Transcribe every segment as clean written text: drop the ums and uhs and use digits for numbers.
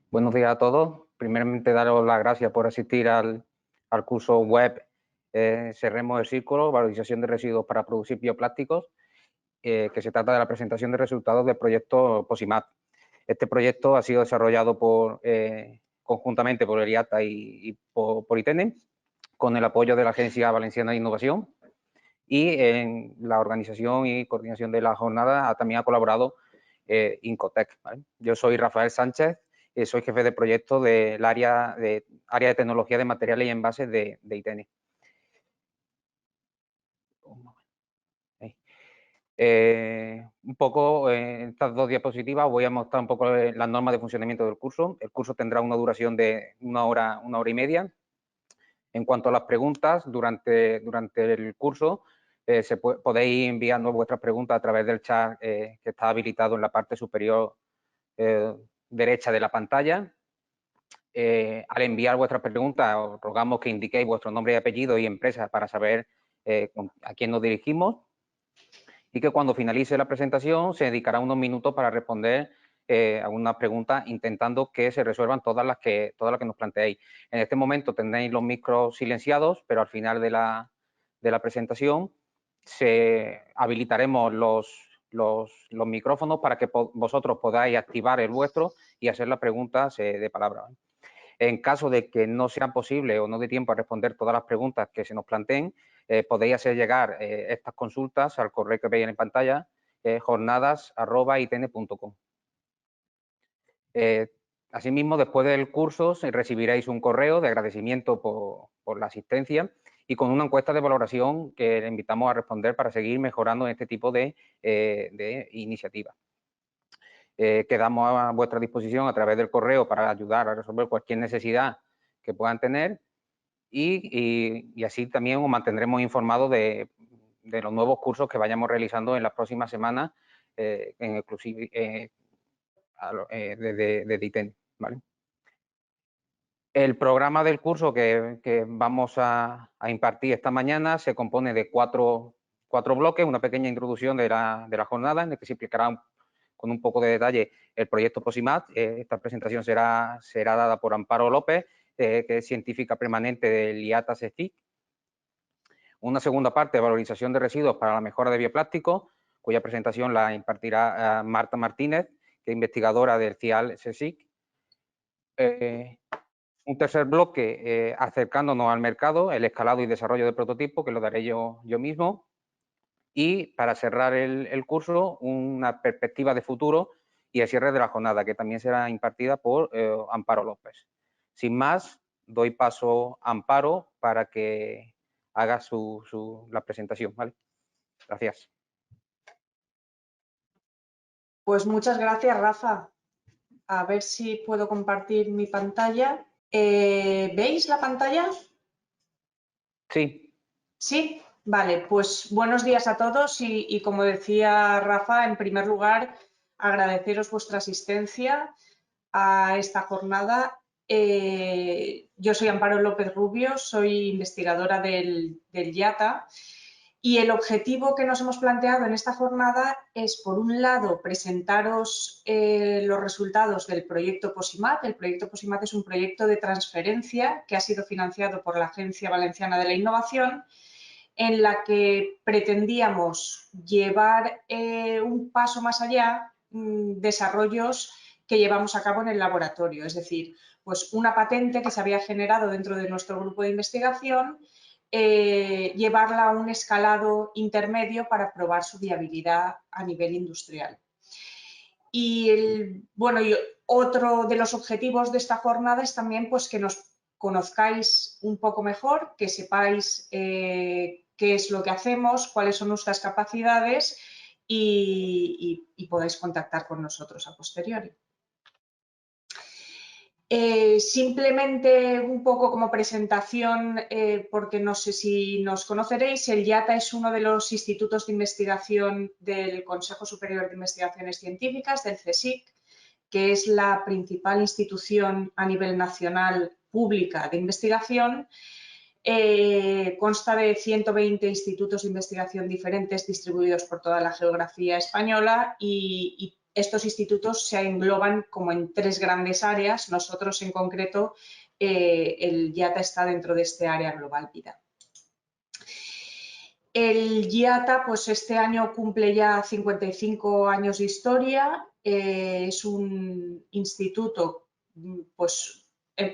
Buenos días a todos. Primeramente, daros las gracias por asistir al curso web Cerremos el Círculo, valorización de residuos para producir bioplásticos, que se trata de la presentación de resultados del proyecto POSIMAT. Este proyecto ha sido desarrollado conjuntamente por el IATA y por ITENE, con el apoyo de la Agencia Valenciana de Innovación, y en la organización y coordinación de la jornada también ha colaborado Incotec, ¿vale? Yo soy Rafael Sánchez, soy jefe de proyecto del área de tecnología de materiales y envases de ITENE. Un poco en estas dos diapositivas voy a mostrar un poco las normas de funcionamiento del curso. El curso tendrá una duración de una hora y media. En cuanto a las preguntas, durante el curso podéis enviarnos vuestras preguntas a través del chat que está habilitado en la parte superior derecha de la pantalla. Al enviar vuestras preguntas, os rogamos que indiquéis vuestro nombre y apellido y empresa para saber a quién nos dirigimos, y que cuando finalice la presentación se dedicará unos minutos para responder algunas preguntas, intentando que se resuelvan todas las que nos planteéis. En este momento tendréis los micros silenciados, pero al final de la presentación habilitaremos los micrófonos para que vosotros podáis activar el vuestro y hacer las preguntas de palabra. En caso de que no sea posible o no dé tiempo a responder todas las preguntas que se nos planteen, podéis hacer llegar estas consultas al correo que veis en pantalla, jornadas@itn.com. Asimismo, después del curso recibiréis un correo de agradecimiento por la asistencia y con una encuesta de valoración que le invitamos a responder para seguir mejorando este tipo de iniciativas. Quedamos a vuestra disposición a través del correo para ayudar a resolver cualquier necesidad que puedan tener, y así también os mantendremos informados de los nuevos cursos que vayamos realizando en las próximas semanas en exclusiva de ITEN, ¿vale? El programa del curso que vamos a impartir esta mañana se compone de cuatro bloques: una pequeña introducción de la jornada, en el que se explicará con un poco de detalle el proyecto POSIMAT. Esta presentación será dada por Amparo López, que es científica permanente del IATA-CSIC. Una segunda parte, valorización de residuos para la mejora de bioplásticos, cuya presentación la impartirá Marta Martínez, que es investigadora del CIAL-CSIC. Un tercer bloque, acercándonos al mercado, el escalado y desarrollo de prototipos, que lo daré yo mismo. Y para cerrar el curso, una perspectiva de futuro y el cierre de la jornada, que también será impartida por Amparo López. Sin más, doy paso a Amparo para que haga la presentación, ¿vale? Gracias. Pues muchas gracias, Rafa. A ver si puedo compartir mi pantalla. ¿Veis la pantalla? Sí. Sí, vale. Pues buenos días a todos y como decía Rafa, en primer lugar, agradeceros vuestra asistencia a esta jornada. Yo soy Amparo López Rubio, soy investigadora del IATA, y el objetivo que nos hemos planteado en esta jornada es, por un lado, presentaros los resultados del proyecto POSIMAT. El proyecto POSIMAT es un proyecto de transferencia que ha sido financiado por la Agencia Valenciana de la Innovación, en la que pretendíamos llevar un paso más allá desarrollos que llevamos a cabo en el laboratorio, es decir, pues una patente que se había generado dentro de nuestro grupo de investigación, llevarla a un escalado intermedio para probar su viabilidad a nivel industrial. Y otro de los objetivos de esta jornada es también pues, que nos conozcáis un poco mejor, que sepáis qué es lo que hacemos, cuáles son nuestras capacidades y podáis contactar con nosotros a posteriori. Simplemente un poco como presentación, porque no sé si nos conoceréis, el IATA es uno de los institutos de investigación del Consejo Superior de Investigaciones Científicas, del CSIC, que es la principal institución a nivel nacional pública de investigación. Consta de 120 institutos de investigación diferentes distribuidos por toda la geografía española y estos institutos se engloban como en 3 grandes áreas. Nosotros, en concreto, el IATA está dentro de este área global vida. El IATA, pues este año cumple ya 55 años de historia. Es un instituto, pues,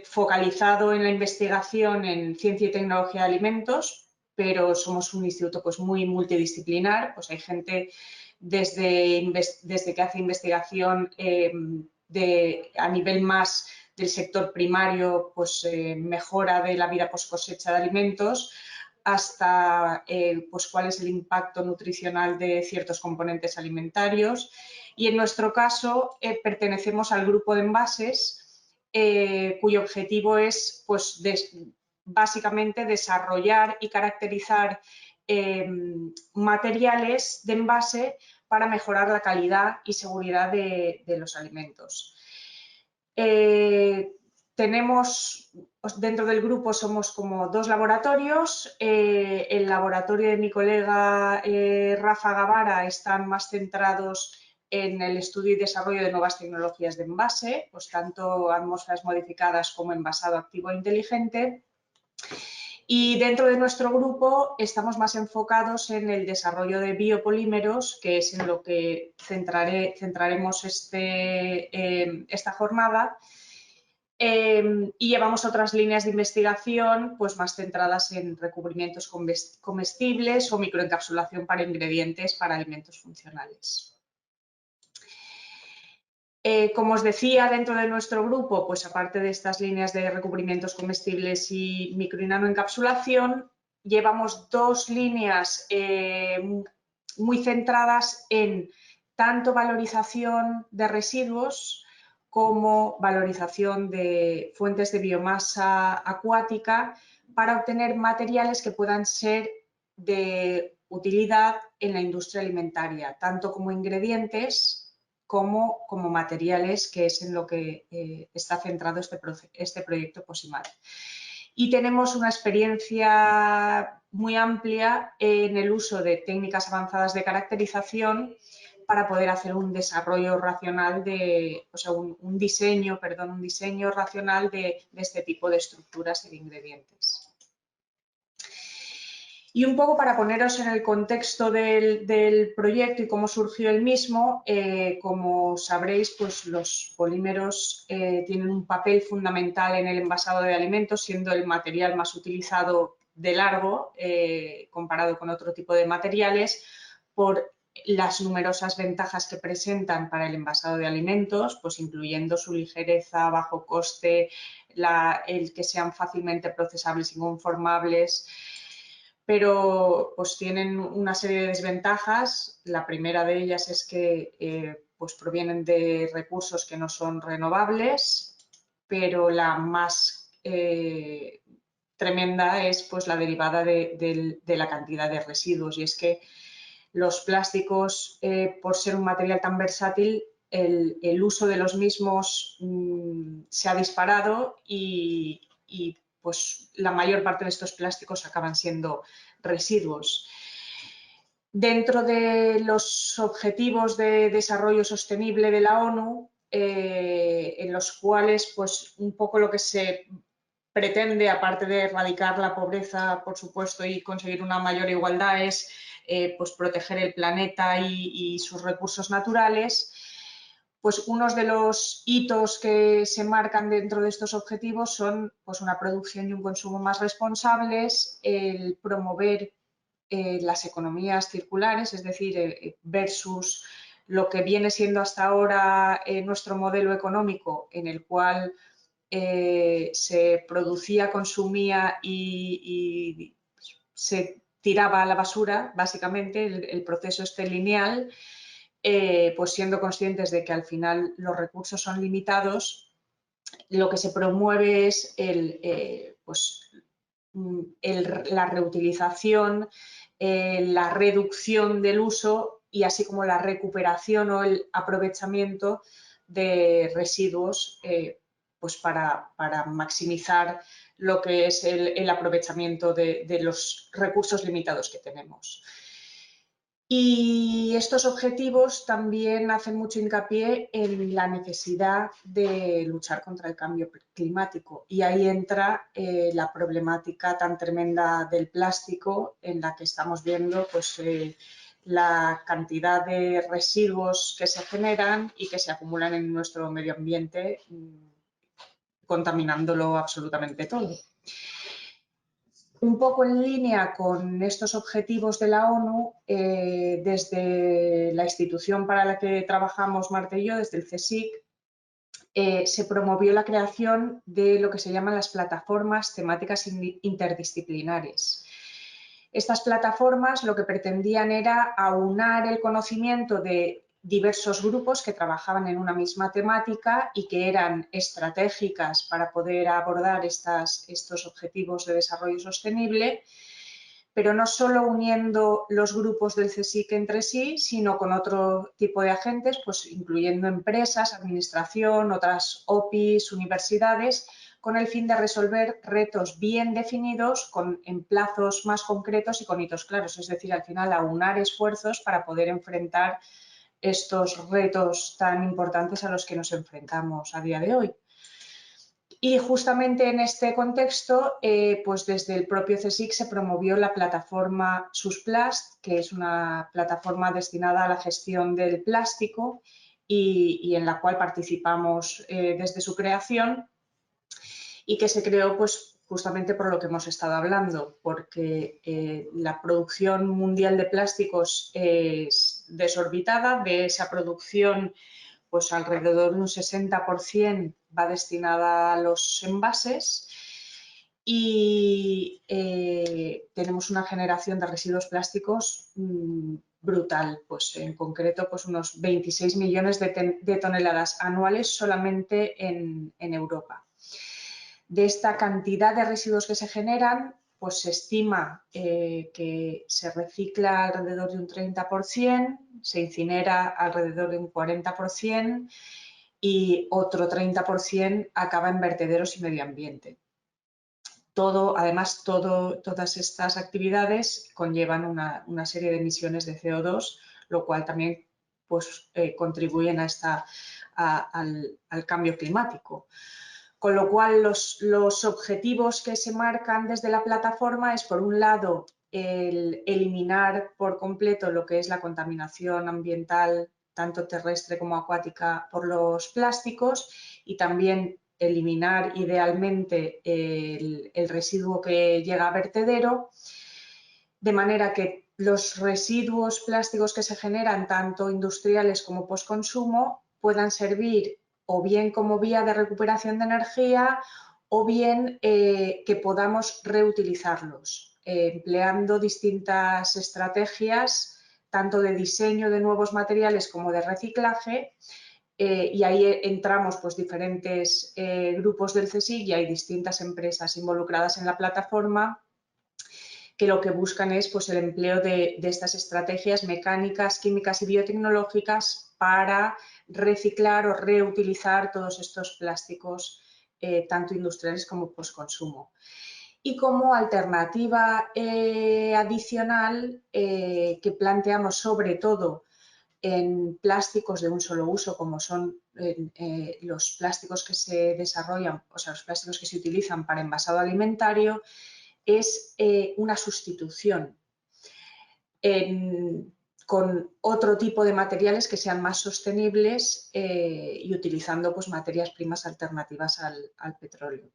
focalizado en la investigación en ciencia y tecnología de alimentos, pero somos un instituto, pues, muy multidisciplinar. Pues hay gente desde que hace investigación a nivel más del sector primario, pues mejora de la vida post cosecha de alimentos, hasta pues cuál es el impacto nutricional de ciertos componentes alimentarios. Y en nuestro caso pertenecemos al grupo de envases, cuyo objetivo es, pues, básicamente desarrollar y caracterizar materiales de envase para mejorar la calidad y seguridad de los alimentos. Tenemos, dentro del grupo somos como 2 laboratorios. El laboratorio de mi colega Rafa Gavara están más centrados en el estudio y desarrollo de nuevas tecnologías de envase, pues tanto atmósferas modificadas como envasado activo e inteligente. Y dentro de nuestro grupo estamos más enfocados en el desarrollo de biopolímeros, que es en lo que centraremos esta jornada. Y llevamos otras líneas de investigación, pues, más centradas en recubrimientos comestibles o microencapsulación para ingredientes para alimentos funcionales. Como os decía, dentro de nuestro grupo, pues aparte de estas líneas de recubrimientos comestibles y micro y nanoencapsulación, llevamos 2 líneas muy centradas en tanto valorización de residuos como valorización de fuentes de biomasa acuática para obtener materiales que puedan ser de utilidad en la industria alimentaria, tanto como ingredientes como materiales, que es en lo que está centrado este proyecto POSIMAT. Y tenemos una experiencia muy amplia en el uso de técnicas avanzadas de caracterización para poder hacer un desarrollo racional un diseño racional de este tipo de estructuras y de ingredientes. Y un poco para poneros en el contexto del proyecto y cómo surgió el mismo, como sabréis, pues los polímeros tienen un papel fundamental en el envasado de alimentos, siendo el material más utilizado de largo comparado con otro tipo de materiales, por las numerosas ventajas que presentan para el envasado de alimentos, pues incluyendo su ligereza, bajo coste, el que sean fácilmente procesables y conformables. Pero pues tienen una serie de desventajas. La primera de ellas es que pues provienen de recursos que no son renovables, pero la más tremenda es, pues, la derivada de la cantidad de residuos, y es que los plásticos, por ser un material tan versátil, el uso de los mismos se ha disparado y pues la mayor parte de estos plásticos acaban siendo residuos. Dentro de los objetivos de desarrollo sostenible de la ONU, en los cuales, pues, un poco lo que se pretende, aparte de erradicar la pobreza, por supuesto, y conseguir una mayor igualdad, es pues proteger el planeta y sus recursos naturales. Pues unos de los hitos que se marcan dentro de estos objetivos son, pues, una producción y un consumo más responsables, el promover las economías circulares, es decir, versus lo que viene siendo hasta ahora nuestro modelo económico, en el cual se producía, consumía y se tiraba a la basura, básicamente, el proceso este lineal. Pues siendo conscientes de que al final los recursos son limitados, lo que se promueve es la reutilización, la reducción del uso y así como la recuperación o el aprovechamiento de residuos, pues para maximizar lo que es el aprovechamiento de los recursos limitados que tenemos. Y estos objetivos también hacen mucho hincapié en la necesidad de luchar contra el cambio climático. Y ahí entra la problemática tan tremenda del plástico, en la que estamos viendo pues, la cantidad de residuos que se generan y que se acumulan en nuestro medio ambiente, contaminándolo absolutamente todo. Un poco en línea con estos objetivos de la ONU, desde la institución para la que trabajamos Marta y yo, desde el CSIC, se promovió la creación de lo que se llaman las plataformas temáticas interdisciplinares. Estas plataformas lo que pretendían era aunar el conocimiento de diversos grupos que trabajaban en una misma temática y que eran estratégicas para poder abordar estos objetivos de desarrollo sostenible, pero no solo uniendo los grupos del CSIC entre sí, sino con otro tipo de agentes, pues incluyendo empresas, administración, otras OPIs, universidades, con el fin de resolver retos bien definidos, en plazos más concretos y con hitos claros. Es decir, al final aunar esfuerzos para poder enfrentar estos retos tan importantes a los que nos enfrentamos a día de hoy. Y justamente en este contexto, pues desde el propio CSIC se promovió la plataforma Susplast, que es una plataforma destinada a la gestión del plástico y en la cual participamos desde su creación, y que se creó pues justamente por lo que hemos estado hablando, porque la producción mundial de plásticos es desorbitada. De esa producción, pues alrededor de un 60% va destinada a los envases y tenemos una generación de residuos plásticos brutal, pues en concreto pues unos 26 millones de toneladas anuales solamente en Europa. De esta cantidad de residuos que se generan, pues se estima que se recicla alrededor de un 30%, se incinera alrededor de un 40% y otro 30% acaba en vertederos y medio ambiente. Además, todas estas actividades conllevan una serie de emisiones de CO2, lo cual también pues, contribuyen al cambio climático. Con lo cual, los objetivos que se marcan desde la plataforma es, por un lado, el eliminar por completo lo que es la contaminación ambiental, tanto terrestre como acuática, por los plásticos, y también eliminar idealmente el residuo que llega a vertedero, de manera que los residuos plásticos que se generan, tanto industriales como postconsumo, puedan servir o bien como vía de recuperación de energía o bien que podamos reutilizarlos, empleando distintas estrategias, tanto de diseño de nuevos materiales como de reciclaje, y ahí entramos pues, diferentes grupos del CSIC y hay distintas empresas involucradas en la plataforma que lo que buscan es pues, el empleo de estas estrategias mecánicas, químicas y biotecnológicas para reciclar o reutilizar todos estos plásticos, tanto industriales como postconsumo. Y como alternativa adicional que planteamos sobre todo en plásticos de un solo uso, como son los plásticos que se desarrollan, o sea, los plásticos que se utilizan para envasado alimentario, es una sustitución con otro tipo de materiales que sean más sostenibles y utilizando pues, materias primas alternativas al petróleo.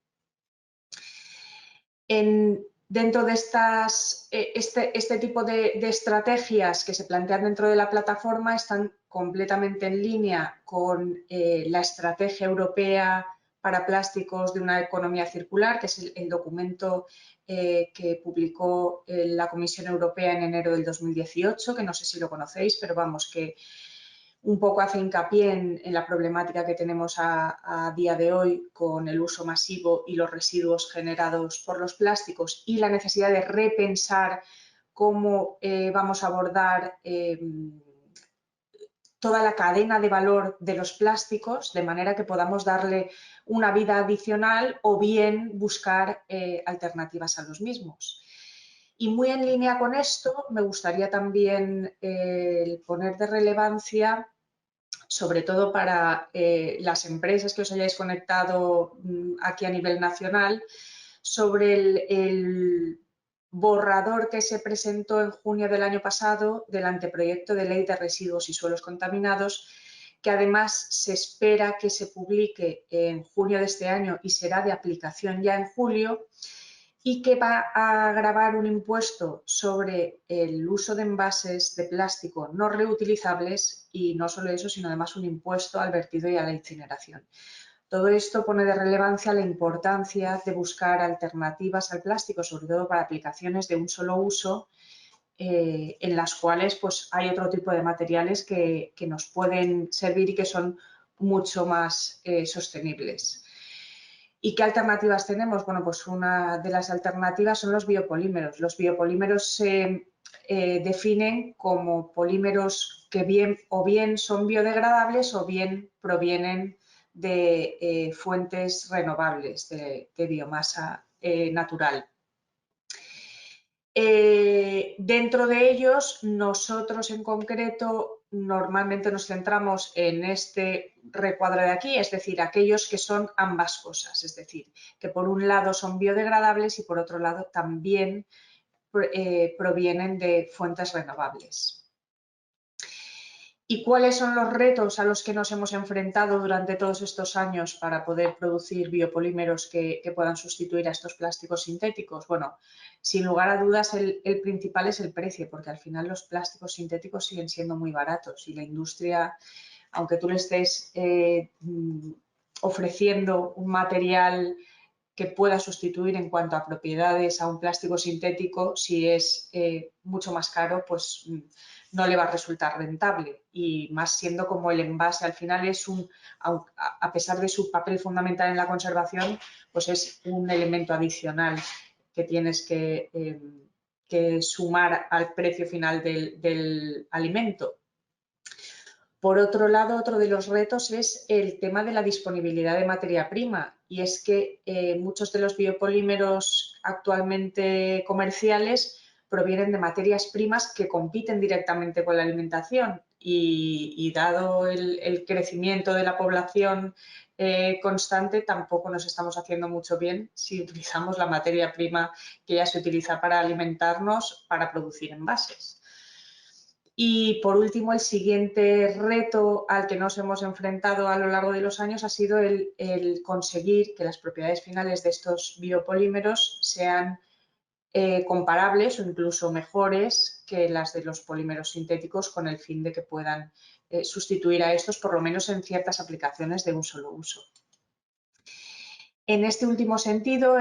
Dentro de este tipo de estrategias que se plantean dentro de la plataforma están completamente en línea con la estrategia europea para plásticos de una economía circular, que es el documento que publicó la Comisión Europea en enero del 2018, que no sé si lo conocéis, pero vamos, que un poco hace hincapié en la problemática que tenemos a día de hoy con el uso masivo y los residuos generados por los plásticos y la necesidad de repensar cómo vamos a abordar toda la cadena de valor de los plásticos, de manera que podamos darle una vida adicional o bien buscar alternativas a los mismos. Y muy en línea con esto, me gustaría también poner de relevancia, sobre todo para las empresas que os hayáis conectado aquí a nivel nacional, sobre el borrador que se presentó en junio del año pasado del anteproyecto de ley de residuos y suelos contaminados, que además se espera que se publique en junio de este año y será de aplicación ya en julio, y que va a gravar un impuesto sobre el uso de envases de plástico no reutilizables y no solo eso, sino además un impuesto al vertido y a la incineración. Todo esto pone de relevancia la importancia de buscar alternativas al plástico, sobre todo para aplicaciones de un solo uso, en las cuales pues, hay otro tipo de materiales que nos pueden servir y que son mucho más sostenibles. ¿Y qué alternativas tenemos? Bueno, pues una de las alternativas son los biopolímeros. Los biopolímeros se definen como polímeros que bien son biodegradables o bien provienen de fuentes renovables, de biomasa natural. Dentro de ellos, nosotros en concreto normalmente nos centramos en este recuadro de aquí, es decir, aquellos que son ambas cosas, es decir, que por un lado son biodegradables y por otro lado también provienen de fuentes renovables. ¿Y cuáles son los retos a los que nos hemos enfrentado durante todos estos años para poder producir biopolímeros que puedan sustituir a estos plásticos sintéticos? Bueno, sin lugar a dudas el principal es el precio, porque al final los plásticos sintéticos siguen siendo muy baratos y la industria, aunque tú le estés ofreciendo un material que pueda sustituir en cuanto a propiedades a un plástico sintético, si es mucho más caro, pues no le va a resultar rentable, y más siendo como el envase al final es a pesar de su papel fundamental en la conservación, pues es un elemento adicional que tienes que sumar al precio final del alimento. Por otro lado, otro de los retos es el tema de la disponibilidad de materia prima, y es que muchos de los biopolímeros actualmente comerciales provienen de materias primas que compiten directamente con la alimentación, y dado el crecimiento de la población constante, tampoco nos estamos haciendo mucho bien si utilizamos la materia prima que ya se utiliza para alimentarnos para producir envases. Y por último, el siguiente reto al que nos hemos enfrentado a lo largo de los años ha sido el conseguir que las propiedades finales de estos biopolímeros sean comparables o incluso mejores que las de los polímeros sintéticos, con el fin de que puedan sustituir a estos, por lo menos en ciertas aplicaciones de un solo uso. En este último sentido,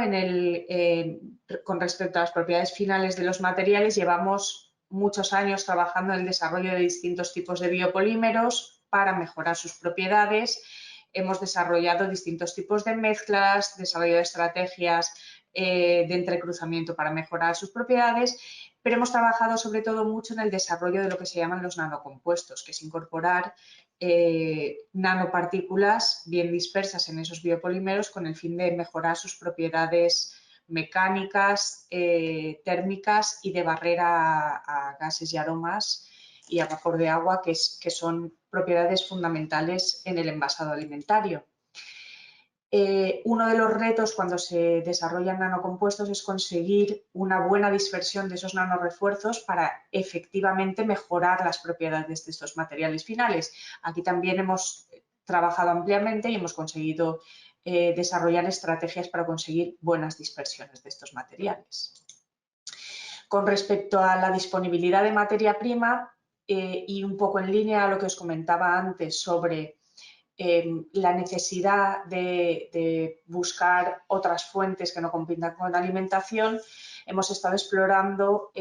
con respecto a las propiedades finales de los materiales, llevamos muchos años trabajando en el desarrollo de distintos tipos de biopolímeros para mejorar sus propiedades. Hemos desarrollado distintos tipos de mezclas, desarrollado estrategias de entrecruzamiento para mejorar sus propiedades, pero hemos trabajado sobre todo mucho en el desarrollo de lo que se llaman los nanocompuestos, que es incorporar nanopartículas bien dispersas en esos biopolímeros con el fin de mejorar sus propiedades mecánicas, térmicas y de barrera a gases y aromas y a vapor de agua, que son propiedades fundamentales en el envasado alimentario. Uno de los retos cuando se desarrollan nanocompuestos es conseguir una buena dispersión de esos nanorefuerzos para efectivamente mejorar las propiedades de estos materiales finales. Aquí también hemos trabajado ampliamente y hemos conseguido desarrollar estrategias para conseguir buenas dispersiones de estos materiales. Con respecto a la disponibilidad de materia prima, y un poco en línea a lo que os comentaba antes sobre la necesidad de buscar otras fuentes que no compitan con la alimentación, hemos estado explorando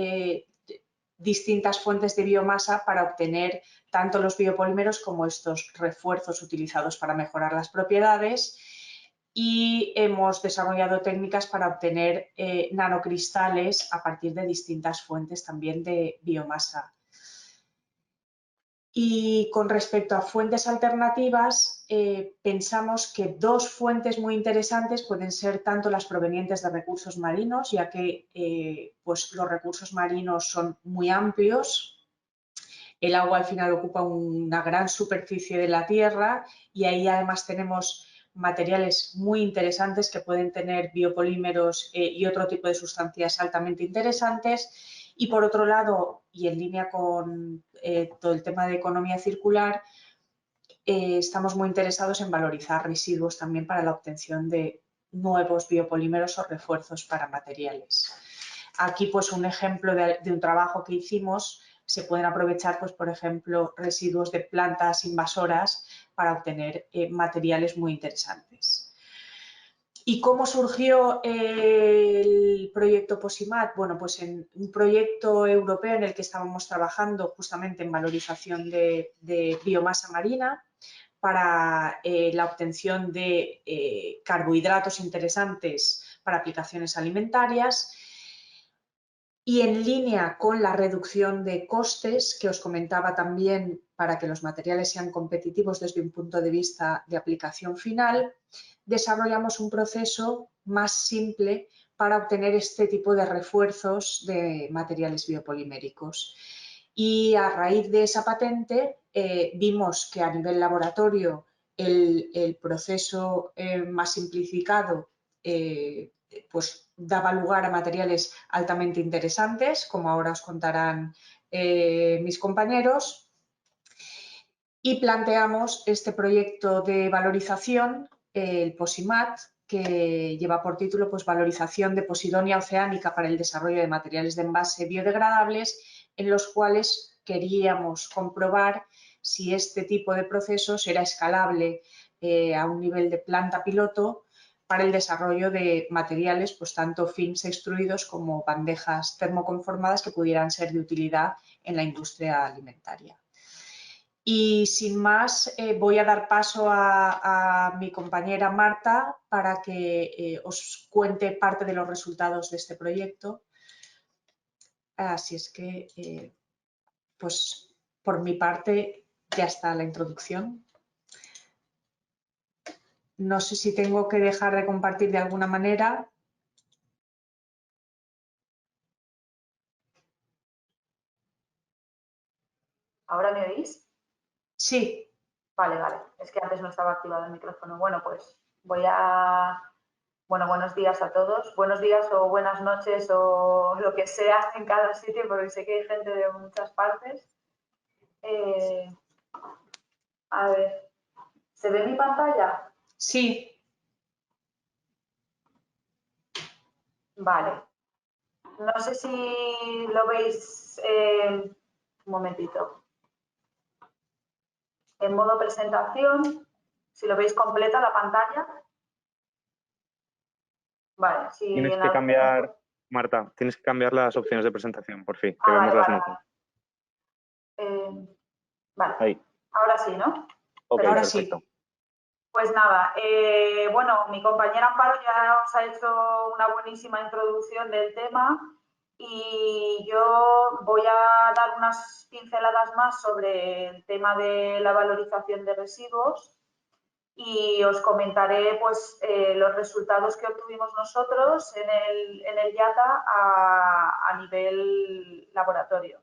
distintas fuentes de biomasa para obtener tanto los biopolímeros como estos refuerzos utilizados para mejorar las propiedades, y hemos desarrollado técnicas para obtener nanocristales a partir de distintas fuentes también de biomasa. Y con respecto a fuentes alternativas, pensamos que dos fuentes muy interesantes pueden ser tanto las provenientes de recursos marinos, ya que pues los recursos marinos son muy amplios. El agua al final ocupa una gran superficie de la tierra y ahí además tenemos materiales muy interesantes que pueden tener biopolímeros y otro tipo de sustancias altamente interesantes. Y por otro lado, y en línea con todo el tema de economía circular, estamos muy interesados en valorizar residuos también para la obtención de nuevos biopolímeros o refuerzos para materiales. Aquí, pues, un ejemplo de un trabajo que hicimos, se pueden aprovechar, pues, por ejemplo, residuos de plantas invasoras para obtener materiales muy interesantes. ¿Y cómo surgió el proyecto POSIMAT? Bueno, pues en un proyecto europeo en el que estábamos trabajando justamente en valorización de biomasa marina para la obtención de carbohidratos interesantes para aplicaciones alimentarias. Y en línea con la reducción de costes que os comentaba también para que los materiales sean competitivos desde un punto de vista de aplicación final, desarrollamos un proceso más simple para obtener este tipo de refuerzos de materiales biopoliméricos. Y a raíz de esa patente vimos que a nivel laboratorio el proceso más simplificado pues daba lugar a materiales altamente interesantes, como ahora os contarán mis compañeros, y planteamos este proyecto de valorización, el POSIMAT, que lleva por título pues, Valorización de Posidonia oceánica para el desarrollo de materiales de envase biodegradables, en los cuales queríamos comprobar si este tipo de procesos era escalable a un nivel de planta piloto para el desarrollo de materiales, pues tanto films extruidos como bandejas termoconformadas que pudieran ser de utilidad en la industria alimentaria. Y sin más, voy a dar paso a mi compañera Marta para que os cuente parte de los resultados de este proyecto. Así es que, pues por mi parte, ya está la introducción. No sé si tengo que dejar de compartir de alguna manera. ¿Ahora me oís? Sí. Vale, vale. Es que antes no estaba activado el micrófono. Bueno, pues Bueno, buenos días a todos. Buenos días o buenas noches o lo que sea en cada sitio, porque sé que hay gente de muchas partes. A ver, ¿se ve mi pantalla? Sí. Vale. No sé si lo veis, un momentito. En modo presentación, si lo veis completa la pantalla. Vale, si tienes que cambiar, Marta, tienes que cambiar las opciones de presentación, por fin, que vemos las notas. Vale, ahí. Ahora sí, ¿no? Okay, ahora perfecto. sí. Pues nada, bueno, mi compañera Amparo ya os ha hecho una buenísima introducción del tema y yo voy a dar unas pinceladas más sobre el tema de la valorización de residuos y os comentaré pues los resultados que obtuvimos nosotros en el IATA a nivel laboratorio.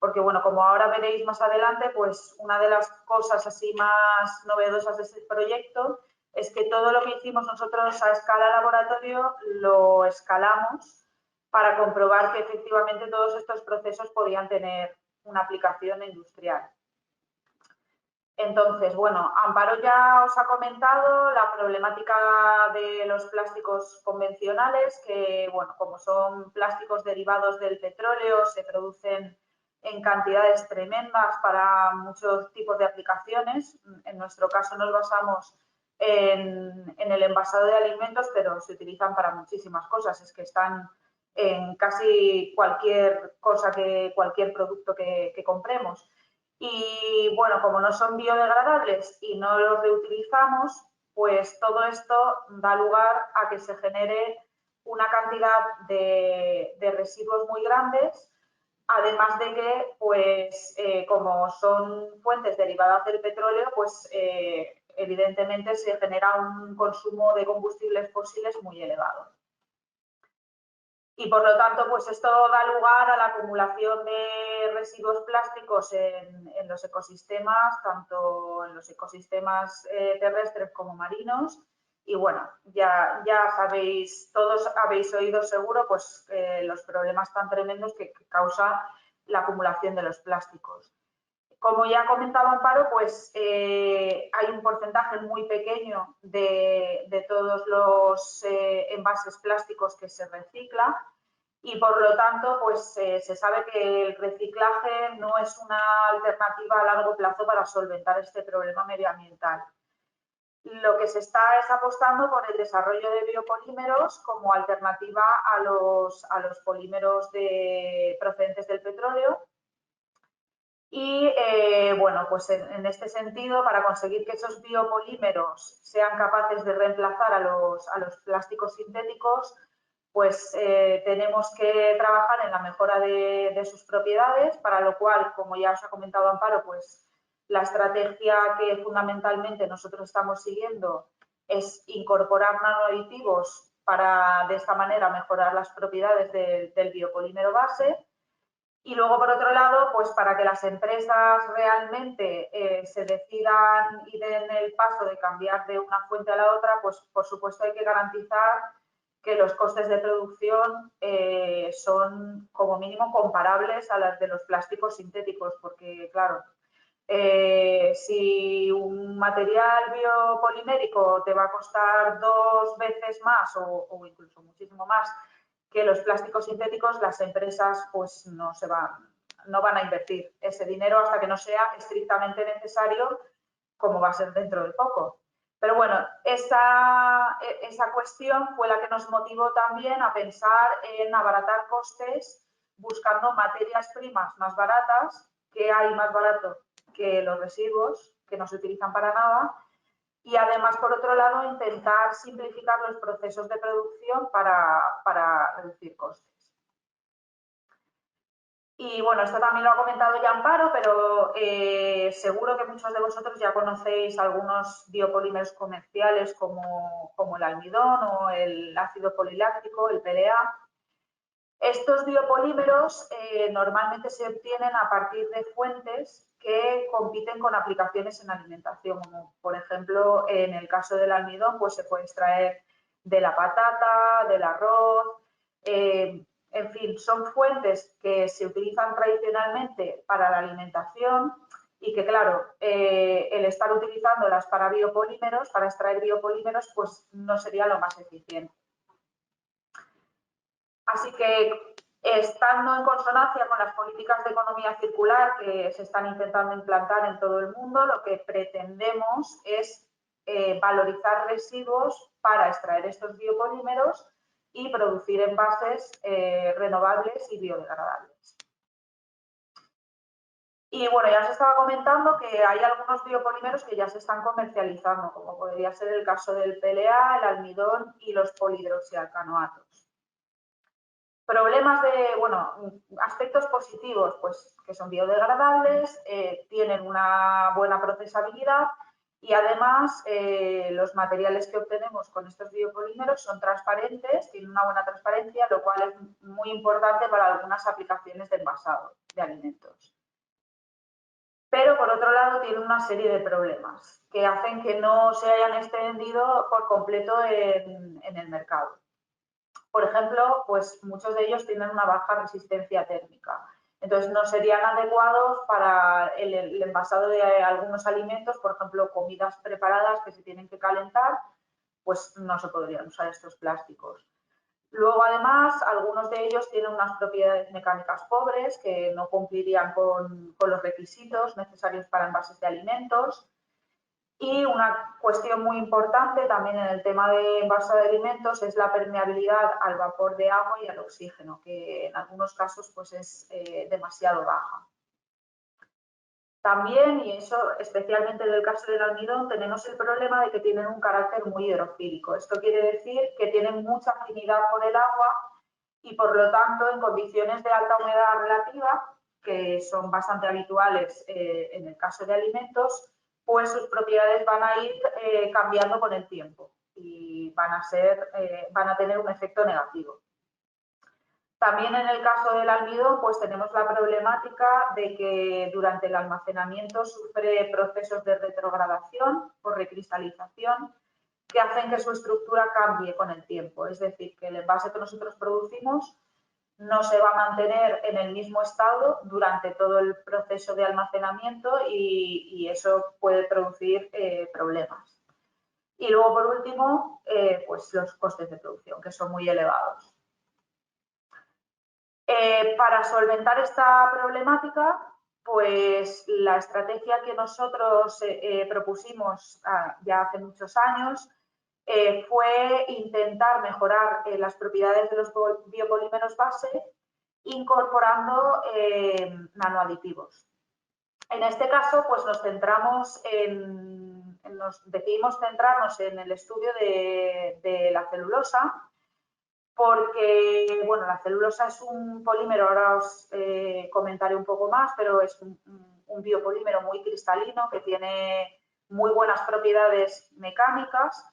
Porque, bueno, como ahora veréis más adelante, pues una de las cosas así más novedosas de este proyecto es que todo lo que hicimos nosotros a escala laboratorio lo escalamos para comprobar que efectivamente todos estos procesos podían tener una aplicación industrial. Entonces, bueno, Amparo ya os ha comentado la problemática de los plásticos convencionales, que, bueno, como son plásticos derivados del petróleo, se producen en cantidades tremendas para muchos tipos de aplicaciones. En nuestro caso nos basamos en el envasado de alimentos, pero se utilizan para muchísimas cosas. Es que están en casi cualquier cosa, cualquier producto que compremos. Y bueno, como no son biodegradables y no los reutilizamos, pues todo esto da lugar a que se genere una cantidad de residuos muy grandes Además de que, pues, como son fuentes derivadas del petróleo, pues evidentemente se genera un consumo de combustibles fósiles muy elevado. Y por lo tanto, pues esto da lugar a la acumulación de residuos plásticos en los ecosistemas, tanto en los ecosistemas terrestres como marinos. Y bueno, ya sabéis, todos habéis oído seguro pues los problemas tan tremendos que causa la acumulación de los plásticos. Como ya ha comentado Amparo, pues hay un porcentaje muy pequeño de todos los envases plásticos que se recicla y por lo tanto pues se sabe que el reciclaje no es una alternativa a largo plazo para solventar este problema medioambiental. Lo que se está es apostando por el desarrollo de biopolímeros como alternativa a los polímeros procedentes del petróleo. Y bueno, pues en este sentido, para conseguir que esos biopolímeros sean capaces de reemplazar a los plásticos sintéticos, pues tenemos que trabajar en la mejora de sus propiedades, para lo cual, como ya os ha comentado Amparo, pues la estrategia que fundamentalmente nosotros estamos siguiendo es incorporar nanoaditivos para de esta manera mejorar las propiedades del biopolímero base. Y luego, por otro lado, pues para que las empresas realmente se decidan y den el paso de cambiar de una fuente a la otra, pues por supuesto hay que garantizar que los costes de producción son como mínimo comparables a las de los plásticos sintéticos, porque claro, si un material biopolimérico te va a costar 2 veces más o incluso muchísimo más que los plásticos sintéticos, las empresas pues no van a invertir ese dinero hasta que no sea estrictamente necesario, como va a ser dentro de poco. Pero bueno, esa cuestión fue la que nos motivó también a pensar en abaratar costes buscando materias primas más baratas. ¿Qué hay más barato que los residuos que no se utilizan para nada? Y además, por otro lado, intentar simplificar los procesos de producción para reducir costes. Y bueno, esto también lo ha comentado ya Amparo, pero seguro que muchos de vosotros ya conocéis algunos biopolímeros comerciales como el almidón o el ácido poliláctico, el PLA. Estos biopolímeros normalmente se obtienen a partir de fuentes que compiten con aplicaciones en alimentación, como por ejemplo en el caso del almidón, pues se puede extraer de la patata, del arroz, en fin, son fuentes que se utilizan tradicionalmente para la alimentación y que claro, el estar utilizándolas para biopolímeros, para extraer biopolímeros, pues no sería lo más eficiente. Así que, estando en consonancia con las políticas de economía circular que se están intentando implantar en todo el mundo, lo que pretendemos es valorizar residuos para extraer estos biopolímeros y producir envases renovables y biodegradables. Y bueno, ya os estaba comentando que hay algunos biopolímeros que ya se están comercializando, como podría ser el caso del PLA, el almidón y los polihidroxialcanoatos. Problemas aspectos positivos, pues que son biodegradables, tienen una buena procesabilidad y además los materiales que obtenemos con estos biopolímeros son transparentes, tienen una buena transparencia, lo cual es muy importante para algunas aplicaciones de envasado de alimentos. Pero por otro lado tienen una serie de problemas que hacen que no se hayan extendido por completo en el mercado. Por ejemplo, pues muchos de ellos tienen una baja resistencia térmica. Entonces, no serían adecuados para el envasado de algunos alimentos, por ejemplo, comidas preparadas que se tienen que calentar, pues no se podrían usar estos plásticos. Luego, además, algunos de ellos tienen unas propiedades mecánicas pobres que no cumplirían con los requisitos necesarios para envases de alimentos. Y una cuestión muy importante también en el tema de envasado de alimentos es la permeabilidad al vapor de agua y al oxígeno, que en algunos casos pues es demasiado baja. También, y eso especialmente en el caso del almidón, tenemos el problema de que tienen un carácter muy hidrofílico. Esto quiere decir que tienen mucha afinidad por el agua y por lo tanto en condiciones de alta humedad relativa, que son bastante habituales en el caso de alimentos, pues sus propiedades van a ir cambiando con el tiempo y van a tener un efecto negativo. También en el caso del almidón, pues tenemos la problemática de que durante el almacenamiento sufre procesos de retrogradación o recristalización que hacen que su estructura cambie con el tiempo. Es decir, que el envase que nosotros producimos no se va a mantener en el mismo estado durante todo el proceso de almacenamiento y eso puede producir problemas. Y luego, por último, pues los costes de producción, que son muy elevados. Para solventar esta problemática, pues la estrategia que nosotros propusimos ya hace muchos años fue intentar mejorar las propiedades de los biopolímeros base incorporando nanoaditivos. En este caso, pues decidimos centrarnos en el estudio de la celulosa, porque, bueno, la celulosa es un polímero, ahora os comentaré un poco más, pero es un biopolímero muy cristalino que tiene muy buenas propiedades mecánicas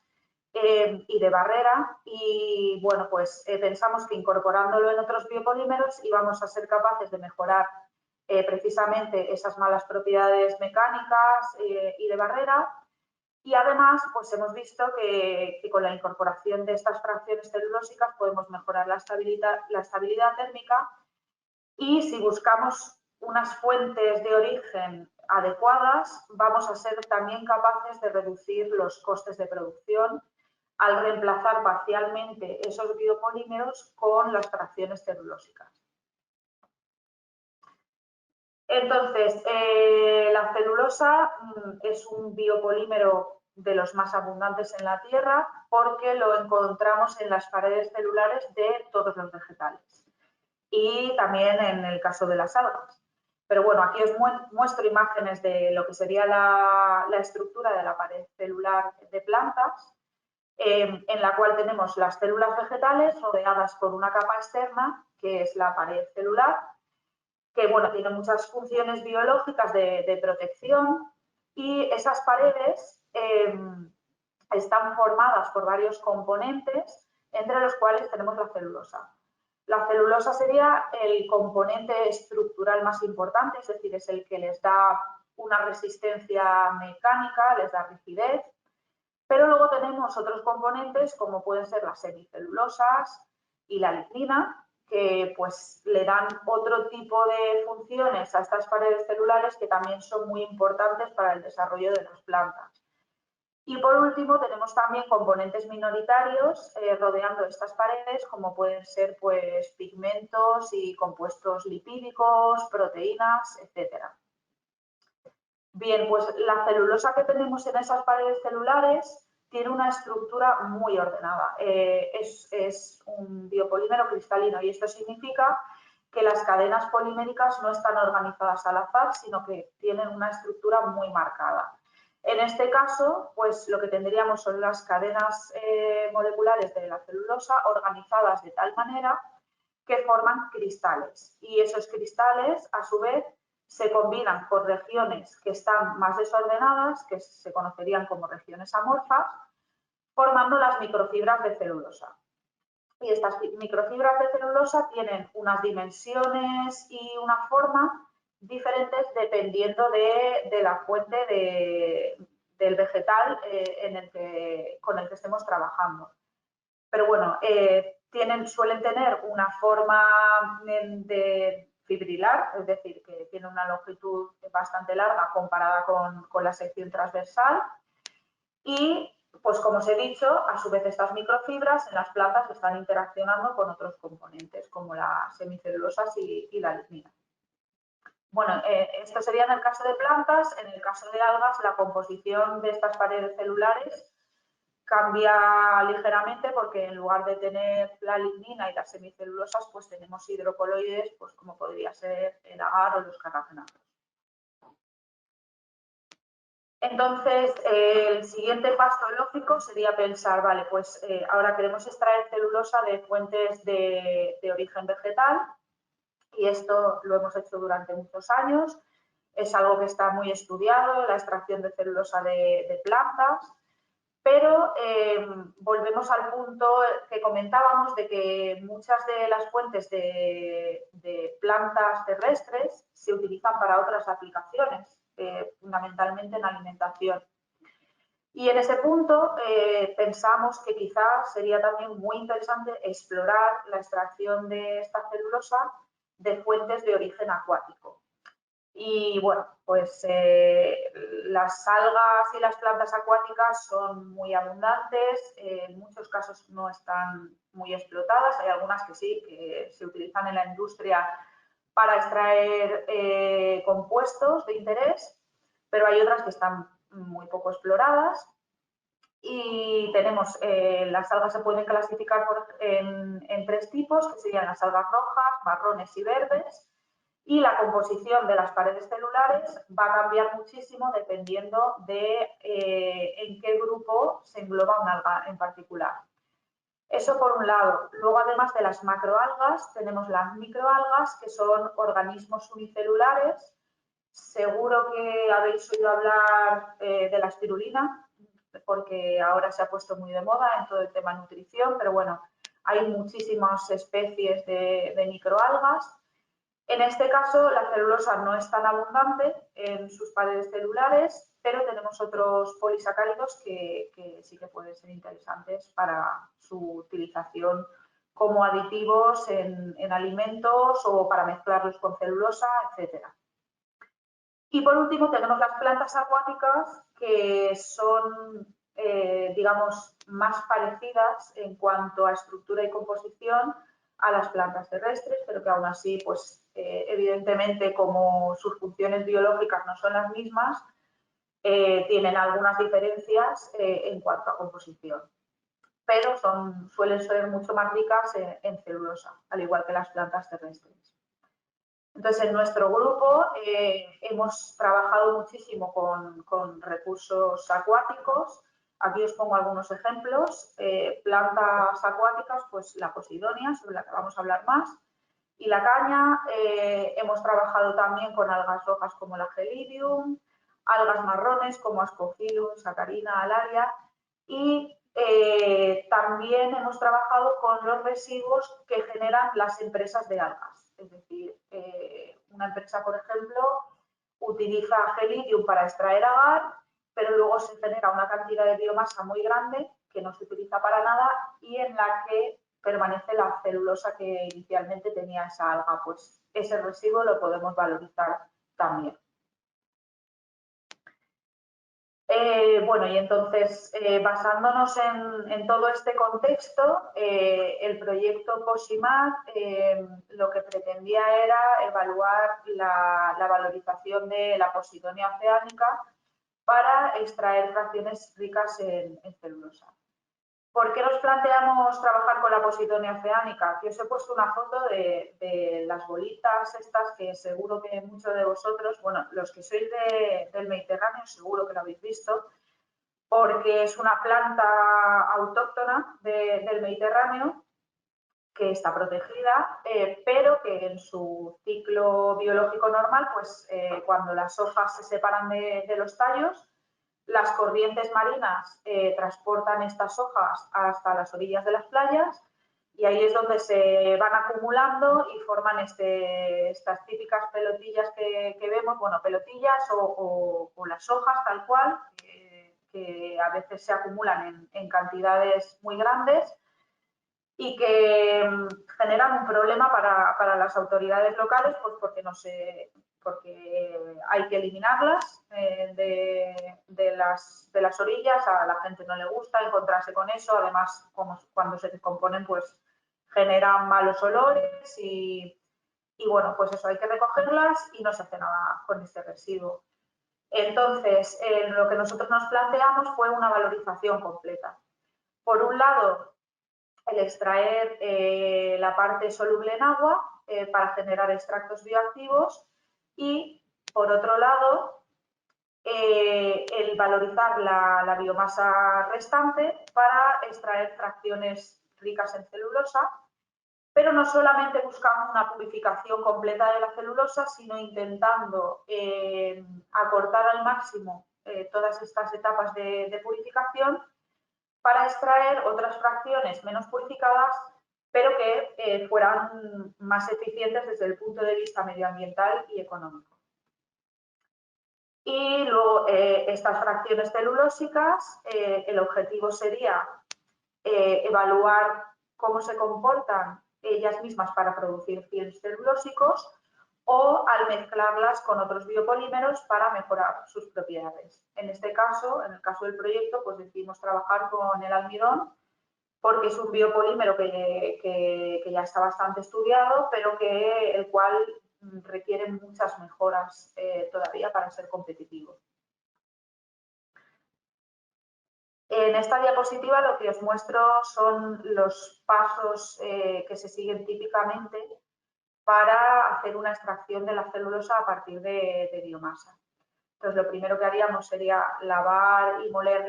y de barrera y, bueno, pues pensamos que incorporándolo en otros biopolímeros íbamos a ser capaces de mejorar precisamente esas malas propiedades mecánicas y de barrera. Y además, pues hemos visto que con la incorporación de estas fracciones celulósicas podemos mejorar la estabilidad térmica y si buscamos unas fuentes de origen adecuadas, vamos a ser también capaces de reducir los costes de producción al reemplazar parcialmente esos biopolímeros con las fracciones celulósicas. Entonces, la celulosa es un biopolímero de los más abundantes en la Tierra porque lo encontramos en las paredes celulares de todos los vegetales y también en el caso de las algas. Pero bueno, aquí os muestro imágenes de lo que sería la estructura de la pared celular de plantas, en la cual tenemos las células vegetales rodeadas por una capa externa, que es la pared celular, que bueno, tiene muchas funciones biológicas de protección y esas paredes están formadas por varios componentes, entre los cuales tenemos la celulosa. La celulosa sería el componente estructural más importante, es decir, es el que les da una resistencia mecánica, les da rigidez, pero luego tenemos otros componentes como pueden ser las semicelulosas y la lignina, que pues le dan otro tipo de funciones a estas paredes celulares que también son muy importantes para el desarrollo de las plantas. Y por último tenemos también componentes minoritarios rodeando estas paredes, como pueden ser pues pigmentos y compuestos lipídicos, proteínas, etcétera. Bien, pues la celulosa que tenemos en esas paredes celulares tiene una estructura muy ordenada. Es un biopolímero cristalino y esto significa que las cadenas poliméricas no están organizadas al azar, sino que tienen una estructura muy marcada. En este caso, pues lo que tendríamos son las cadenas moleculares de la celulosa organizadas de tal manera que forman cristales y esos cristales, a su vez, se combinan por regiones que están más desordenadas, que se conocerían como regiones amorfas, formando las microfibras de celulosa. Y estas microfibras de celulosa tienen unas dimensiones y una forma diferentes dependiendo de la fuente del vegetal con el que estemos trabajando. Pero bueno, suelen tener una forma de fibrilar, es decir, que tiene una longitud bastante larga comparada con la sección transversal y, pues como os he dicho, a su vez estas microfibras en las plantas están interaccionando con otros componentes como las semicelulosas y la lignina. Bueno, esto sería en el caso de plantas. En el caso de algas, la composición de estas paredes celulares cambia ligeramente porque en lugar de tener la lignina y las semicelulosas, pues tenemos hidrocoloides, pues como podría ser el agar o los carragénatos. Entonces, el siguiente paso lógico sería pensar, vale, pues ahora queremos extraer celulosa de fuentes de origen vegetal y esto lo hemos hecho durante muchos años. Es algo que está muy estudiado, la extracción de celulosa de plantas, pero volvemos al punto que comentábamos de que muchas de las fuentes de plantas terrestres se utilizan para otras aplicaciones, fundamentalmente en alimentación. Y en ese punto pensamos que quizás sería también muy interesante explorar la extracción de esta celulosa de fuentes de origen acuático. Y bueno, pues las algas y las plantas acuáticas son muy abundantes, en muchos casos no están muy explotadas, hay algunas que sí, que se utilizan en la industria para extraer compuestos de interés, pero hay otras que están muy poco exploradas. Y tenemos, las algas se pueden clasificar en tres tipos, que serían las algas rojas, marrones y verdes. Y la composición de las paredes celulares va a cambiar muchísimo dependiendo de en qué grupo se engloba un alga en particular. Eso por un lado. Luego, además de las macroalgas, tenemos las microalgas, que son organismos unicelulares. Seguro que habéis oído hablar de la espirulina, porque ahora se ha puesto muy de moda en todo el tema nutrición, pero bueno, hay muchísimas especies de microalgas. En este caso, la celulosa no es tan abundante en sus paredes celulares, pero tenemos otros polisacáridos que sí que pueden ser interesantes para su utilización como aditivos en alimentos o para mezclarlos con celulosa, etc. Y por último, tenemos las plantas acuáticas, que son, digamos, más parecidas en cuanto a estructura y composición a las plantas terrestres, pero que aún así, pues, evidentemente, como sus funciones biológicas no son las mismas, tienen algunas diferencias en cuanto a composición, pero suelen ser mucho más ricas en celulosa, al igual que las plantas terrestres. Entonces, en nuestro grupo hemos trabajado muchísimo con recursos acuáticos. Aquí os pongo algunos ejemplos. Plantas acuáticas, pues la posidonia, sobre la que vamos a hablar más, y la caña. Hemos trabajado también con algas rojas como la Gelidium, algas marrones como Ascophyllum, Saccharina, Alaria, y también hemos trabajado con los residuos que generan las empresas de algas. Es decir, una empresa, por ejemplo, utiliza Gelidium para extraer agar, pero luego se genera una cantidad de biomasa muy grande que no se utiliza para nada y en la que permanece la celulosa que inicialmente tenía esa alga. Pues ese residuo lo podemos valorizar también. Bueno, y entonces, basándonos en todo este contexto, el proyecto POSIMAD lo que pretendía era evaluar la valorización de la posidonia oceánica para extraer fracciones ricas en celulosa. ¿Por qué nos planteamos trabajar con la posidonia oceánica? Aquí os he puesto una foto de las bolitas estas que seguro que muchos de vosotros, bueno, los que sois del Mediterráneo seguro que lo habéis visto, porque es una planta autóctona del Mediterráneo que está protegida, pero que en su ciclo biológico normal, pues cuando las hojas se separan de los tallos, las corrientes marinas transportan estas hojas hasta las orillas de las playas y ahí es donde se van acumulando y forman estas típicas pelotillas que vemos, bueno, pelotillas o las hojas tal cual, que a veces se acumulan en cantidades muy grandes y que generan un problema para las autoridades locales, pues porque hay que eliminarlas de las orillas. A la gente no le gusta encontrarse con eso, además cuando se descomponen pues generan malos olores y bueno, pues eso, hay que recogerlas y no se hace nada con este residuo. Entonces, lo que nosotros nos planteamos fue una valorización completa. Por un lado, el extraer la parte soluble en agua para generar extractos bioactivos y, por otro lado, el valorizar la biomasa restante para extraer fracciones ricas en celulosa, pero no solamente buscando una purificación completa de la celulosa, sino intentando acortar al máximo todas estas etapas de purificación para extraer otras fracciones menos purificadas, pero que fueran más eficientes desde el punto de vista medioambiental y económico. Y luego estas fracciones celulósicas, el objetivo sería evaluar cómo se comportan ellas mismas para producir films celulósicos o al mezclarlas con otros biopolímeros para mejorar sus propiedades. En este caso, en el caso del proyecto, pues decidimos trabajar con el almidón porque es un biopolímero que ya está bastante estudiado, pero el cual requiere muchas mejoras todavía para ser competitivo. En esta diapositiva lo que os muestro son los pasos que se siguen típicamente para hacer una extracción de la celulosa a partir de biomasa. Entonces, lo primero que haríamos sería lavar y moler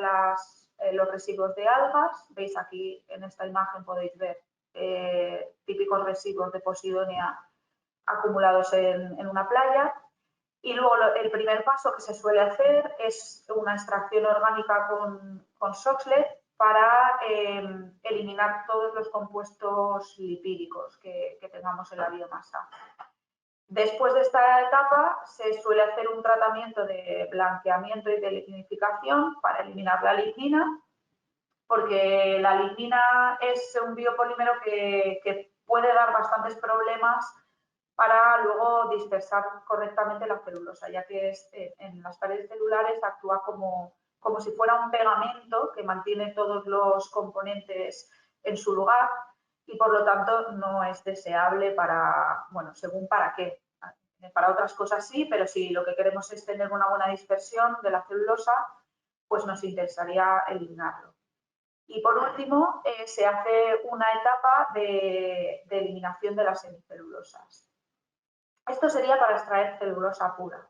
los residuos de algas. Veis aquí en esta imagen podéis ver típicos residuos de Posidonia acumulados en una playa. Y luego el primer paso que se suele hacer es una extracción orgánica con Soxhlet para eliminar todos los compuestos lipídicos que tengamos en la biomasa. Después de esta etapa se suele hacer un tratamiento de blanqueamiento y de lignificación para eliminar la lignina, porque la lignina es un biopolímero que puede dar bastantes problemas para luego dispersar correctamente la celulosa, ya que en las paredes celulares actúa como si fuera un pegamento que mantiene todos los componentes en su lugar y por lo tanto no es deseable para, bueno, según para qué. Para otras cosas sí, pero si lo que queremos es tener una buena dispersión de la celulosa, pues nos interesaría eliminarlo. Y por último, se hace una etapa de eliminación de las semicelulosas. Esto sería para extraer celulosa pura.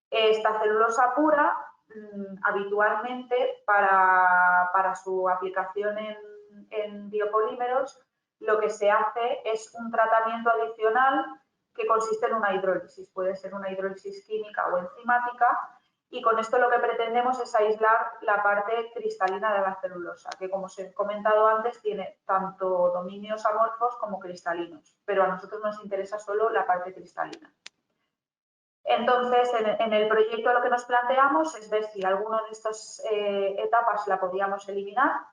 Esta celulosa pura, habitualmente, para su aplicación en biopolímeros, lo que se hace es un tratamiento adicional que consiste en una hidrólisis. Puede ser una hidrólisis química o enzimática. Y con esto lo que pretendemos es aislar la parte cristalina de la celulosa, que como os he comentado antes tiene tanto dominios amorfos como cristalinos, pero a nosotros nos interesa solo la parte cristalina. Entonces, en el proyecto lo que nos planteamos es ver si alguna de estas etapas la podíamos eliminar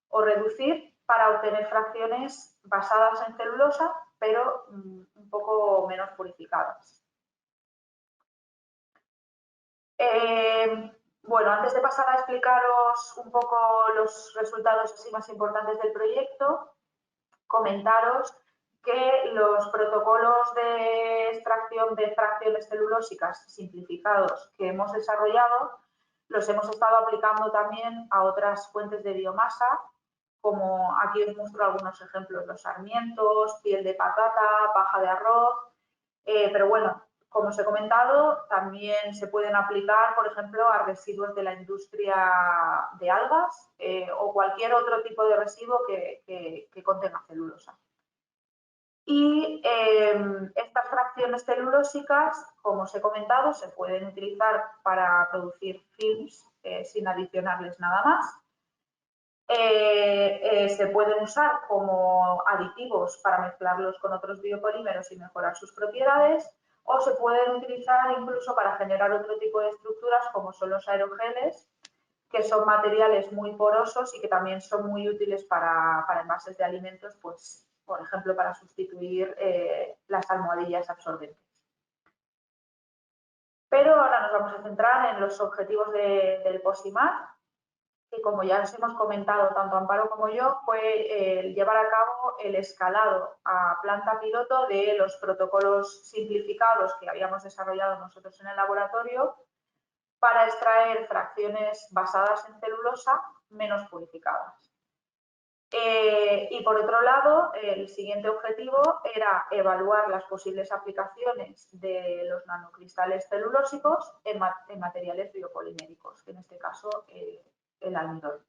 o reducir para obtener fracciones basadas en celulosa, pero un poco menos purificadas. Bueno, antes de pasar a explicaros un poco los resultados así más importantes del proyecto, comentaros que los protocolos de extracción de fracciones celulósicas simplificados que hemos desarrollado los hemos estado aplicando también a otras fuentes de biomasa, como aquí os muestro algunos ejemplos, los sarmientos, piel de patata, paja de arroz, pero bueno, como os he comentado, también se pueden aplicar, por ejemplo, a residuos de la industria de algas o cualquier otro tipo de residuo que contenga celulosa. Y estas fracciones celulósicas, como os he comentado, se pueden utilizar para producir films sin adicionarles nada más. Se pueden usar como aditivos para mezclarlos con otros biopolímeros y mejorar sus propiedades, o se pueden utilizar incluso para generar otro tipo de estructuras como son los aerogeles, que son materiales muy porosos y que también son muy útiles para envases de alimentos, pues, por ejemplo, para sustituir las almohadillas absorbentes. Pero ahora nos vamos a centrar en los objetivos del POSIMAT, que como ya os hemos comentado tanto Amparo como yo, fue llevar a cabo el escalado a planta piloto de los protocolos simplificados que habíamos desarrollado nosotros en el laboratorio para extraer fracciones basadas en celulosa menos purificadas. Y por otro lado, el siguiente objetivo era evaluar las posibles aplicaciones de los nanocristales celulósicos en materiales biopoliméricos, en este caso el almidón.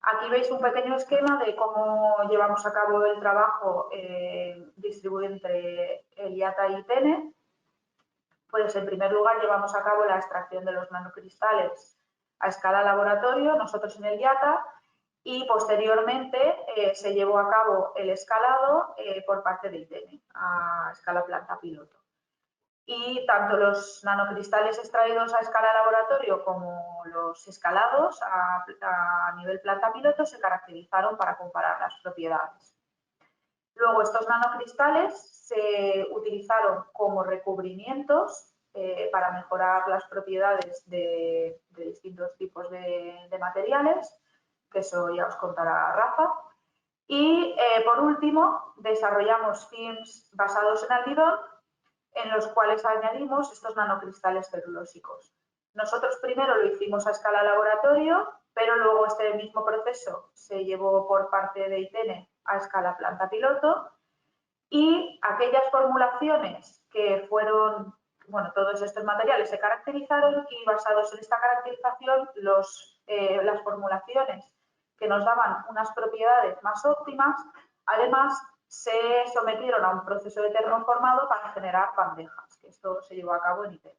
Aquí veis un pequeño esquema de cómo llevamos a cabo el trabajo distribuido entre el IATA y ITENE. Pues en primer lugar llevamos a cabo la extracción de los nanocristales a escala laboratorio, nosotros en el IATA, y posteriormente se llevó a cabo el escalado por parte de ITENE a escala planta piloto. Y tanto los nanocristales extraídos a escala laboratorio como los escalados a nivel planta piloto se caracterizaron para comparar las propiedades. Luego estos nanocristales se utilizaron como recubrimientos para mejorar las propiedades de distintos tipos de materiales, que eso ya os contará Rafa. Y por último, desarrollamos films basados en almidón, en los cuales añadimos estos nanocristales celulósicos. Nosotros primero lo hicimos a escala laboratorio, pero luego este mismo proceso se llevó por parte de ITENE a escala planta piloto, y aquellas formulaciones que fueron, bueno, todos estos materiales se caracterizaron y basados en esta caracterización las formulaciones que nos daban unas propiedades más óptimas, además se sometieron a un proceso de termoformado para generar bandejas, que esto se llevó a cabo en ITENE.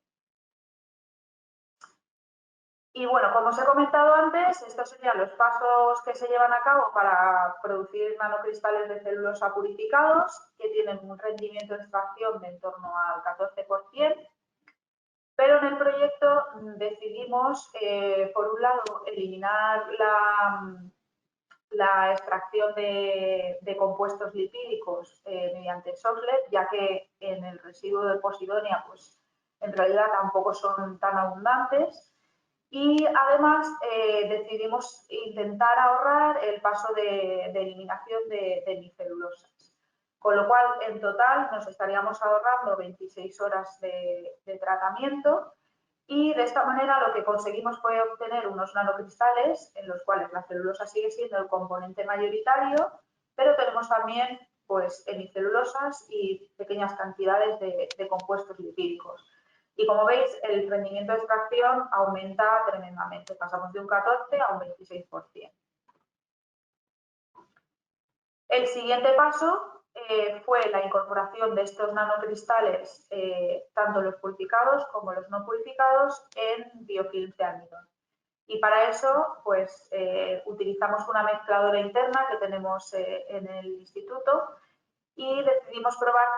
Y bueno, como os he comentado antes, estos serían los pasos que se llevan a cabo para producir nanocristales de celulosa purificados, que tienen un rendimiento de extracción de en torno al 14%, pero en el proyecto decidimos, por un lado, eliminar la extracción de compuestos lipídicos mediante Soxhlet, ya que en el residuo de posidonia, pues en realidad tampoco son tan abundantes. Y además decidimos intentar ahorrar el paso de eliminación de hemicelulosas. Con lo cual, en total, nos estaríamos ahorrando 26 horas de tratamiento, y de esta manera lo que conseguimos fue obtener unos nanocristales en los cuales la celulosa sigue siendo el componente mayoritario, pero tenemos también pues, hemicelulosas y pequeñas cantidades de compuestos lipídicos. Y como veis, el rendimiento de extracción aumenta tremendamente. Pasamos de un 14 a un 26%. El siguiente paso fue la incorporación de estos nanocristales, tanto los purificados como los no purificados, en biofilms de almidón. Y para eso, pues, utilizamos una mezcladora interna que tenemos en el instituto, y decidimos probar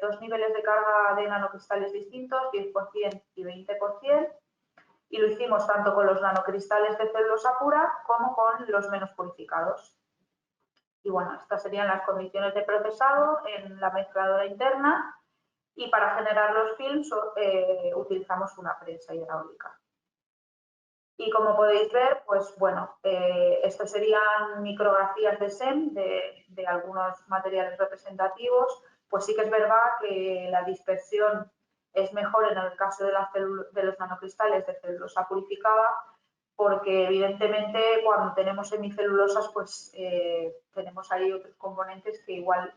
dos niveles de carga de nanocristales distintos, 10% y 20%, y lo hicimos tanto con los nanocristales de celulosa pura como con los menos purificados. Y bueno, estas serían las condiciones de procesado en la mezcladora interna, y para generar los films utilizamos una prensa hidráulica. Y como podéis ver, pues bueno, estos serían micrografías de SEM de algunos materiales representativos. Pues sí que es verdad que la dispersión es mejor en el caso de los nanocristales de celulosa purificada, porque evidentemente cuando tenemos hemicelulosas, pues tenemos ahí otros componentes que igual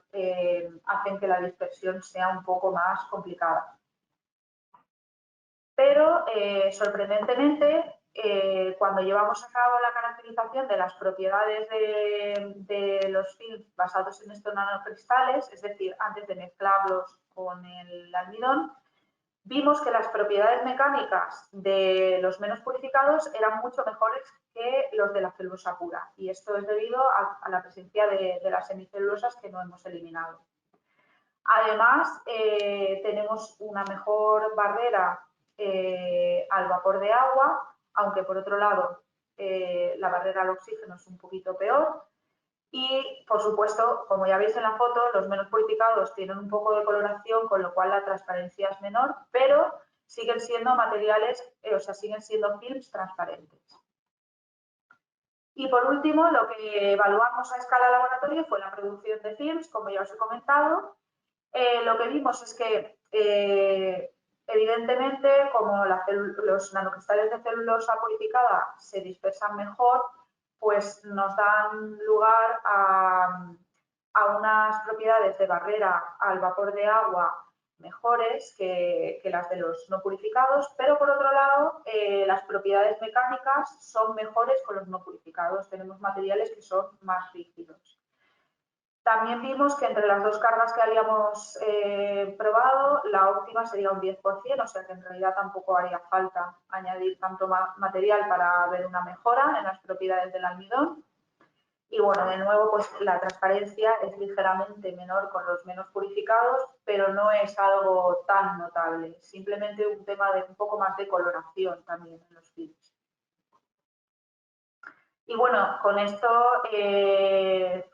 hacen que la dispersión sea un poco más complicada. Pero sorprendentemente, cuando llevamos a cabo la caracterización de las propiedades de los films basados en estos nanocristales, es decir, antes de mezclarlos con el almidón, vimos que las propiedades mecánicas de los menos purificados eran mucho mejores que los de la celulosa pura, y esto es debido a la presencia de las hemicelulosas que no hemos eliminado. Además, tenemos una mejor barrera al vapor de agua, aunque por otro lado la barrera al oxígeno es un poquito peor. Y, por supuesto, como ya veis en la foto, los menos purificados tienen un poco de coloración, con lo cual la transparencia es menor, pero siguen siendo materiales, siguen siendo films transparentes. Y por último, lo que evaluamos a escala laboratorio fue la producción de films, como ya os he comentado. Lo que vimos es que, evidentemente, como los nanocristales de celulosa purificada se dispersan mejor, pues nos dan lugar a unas propiedades de barrera al vapor de agua mejores que las de los no purificados, pero por otro lado las propiedades mecánicas son mejores con los no purificados. Tenemos materiales que son más rígidos. También vimos que entre las dos cargas que habíamos probado, la óptima sería un 10%, o sea que en realidad tampoco haría falta añadir tanto material para ver una mejora en las propiedades del almidón. Y bueno, de nuevo, pues la transparencia es ligeramente menor con los menos purificados, pero no es algo tan notable, simplemente un tema de un poco más de coloración también en los films. Y bueno, con esto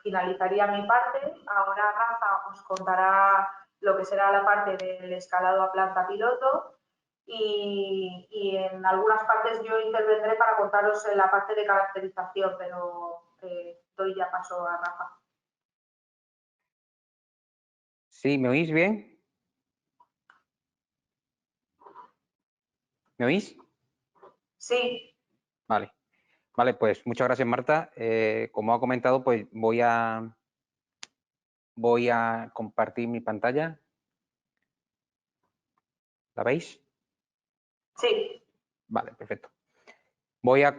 finalizaría mi parte. Ahora Rafa os contará lo que será la parte del escalado a planta piloto y en algunas partes yo intervendré para contaros la parte de caracterización, pero doy ya paso a Rafa. Sí, ¿me oís bien? ¿Me oís? Sí. Vale, pues muchas gracias, Marta. Como ha comentado, pues voy a compartir mi pantalla. ¿La veis? Sí. Vale, perfecto. Voy a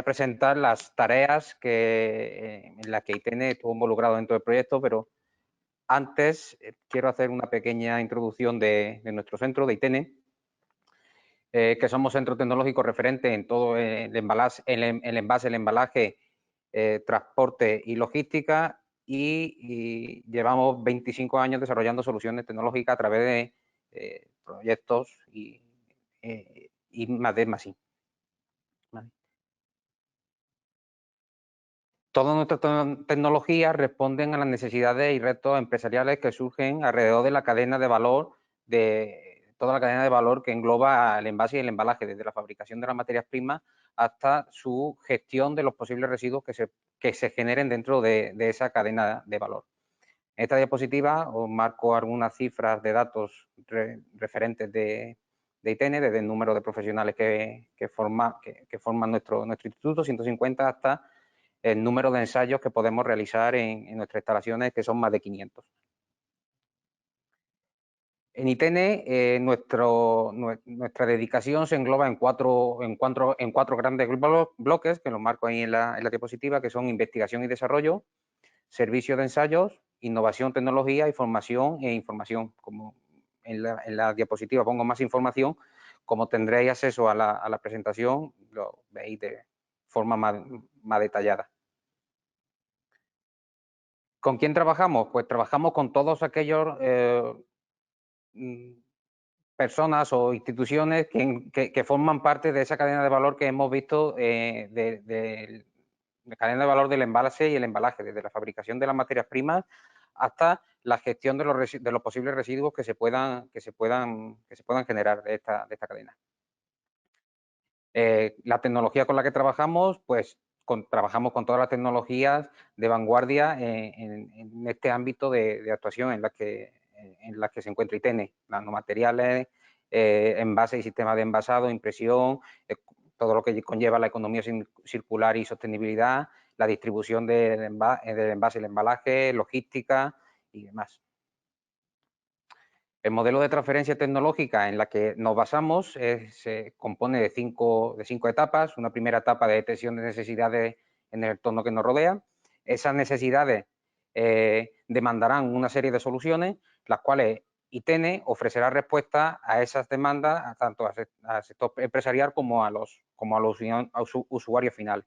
presentar las tareas en las que ITENE estuvo involucrado dentro del proyecto, pero antes quiero hacer una pequeña introducción de nuestro centro, de ITENE, que somos centro tecnológico referente en todo el envase, el embalaje, transporte y logística, y llevamos 25 años desarrollando soluciones tecnológicas a través de proyectos y I+D+I. ¿Vale? Todas nuestras tecnologías responden a las necesidades y retos empresariales que surgen alrededor de la cadena de valor, de toda la cadena de valor que engloba el envase y el embalaje, desde la fabricación de las materias primas hasta su gestión de los posibles residuos que se generen dentro de esa cadena de valor. En esta diapositiva os marco algunas cifras de datos referentes de ITENE, desde el número de profesionales que forman nuestro instituto, 150, hasta el número de ensayos que podemos realizar en nuestras instalaciones, que son más de 500. En ITENE, nuestra dedicación se engloba en cuatro grandes bloques, que los marco ahí en la diapositiva, que son investigación y desarrollo, servicio de ensayos, innovación, tecnología y formación e información. Como en la diapositiva pongo más información, como tendréis acceso a la presentación, lo veis de forma más detallada. ¿Con quién trabajamos? Pues trabajamos con todos aquellos personas o instituciones que forman parte de esa cadena de valor que hemos visto, de cadena de valor del envase y el embalaje, desde la fabricación de las materias primas hasta la gestión de los posibles residuos que se puedan generar de esta cadena. La tecnología con la que trabajamos, pues trabajamos con todas las tecnologías de vanguardia en este ámbito de actuación en la que se encuentra ITENE, nanomateriales, envases y sistemas de envasado, impresión, todo lo que conlleva la economía circular y sostenibilidad, la distribución del envase y el embalaje, logística y demás. El modelo de transferencia tecnológica en la que nos basamos se compone de cinco etapas. Una primera etapa de detección de necesidades en el entorno que nos rodea. Esas necesidades demandarán una serie de soluciones, las cuales ITENE ofrecerá respuesta a esas demandas tanto al sector empresarial como a los usuarios finales.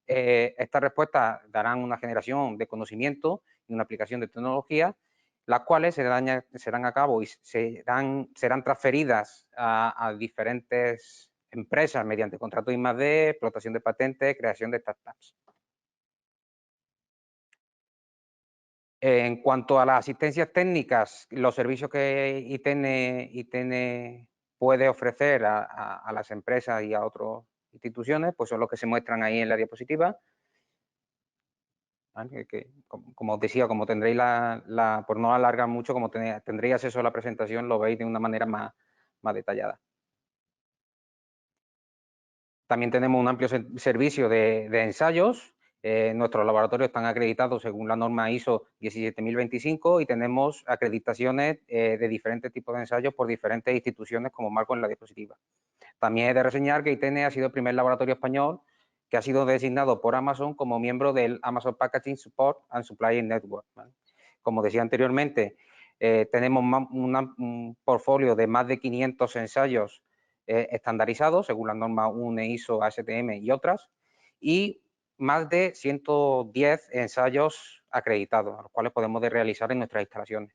Estas respuestas darán una generación de conocimiento y una aplicación de tecnología, las cuales serán a cabo y serán transferidas a diferentes empresas mediante contratos I+D, explotación de patentes, creación de startups. En cuanto a las asistencias técnicas, los servicios que ITENE puede ofrecer a las empresas y a otras instituciones, pues son los que se muestran ahí en la diapositiva. Que, como os decía, como tendréis por no alargar mucho, como tendréis acceso a la presentación, lo veis de una manera más detallada. También tenemos un amplio servicio de ensayos. Nuestros laboratorios están acreditados según la norma ISO 17025 y tenemos acreditaciones de diferentes tipos de ensayos por diferentes instituciones, como marco en la diapositiva. También he de reseñar que ITENE ha sido el primer laboratorio español que ha sido designado por Amazon como miembro del Amazon Packaging Support and Supply Network, ¿vale? Como decía anteriormente, tenemos un portfolio de más de 500 ensayos estandarizados según las normas UNE, ISO, ASTM y otras, y más de 110 ensayos acreditados, a los cuales podemos realizar en nuestras instalaciones.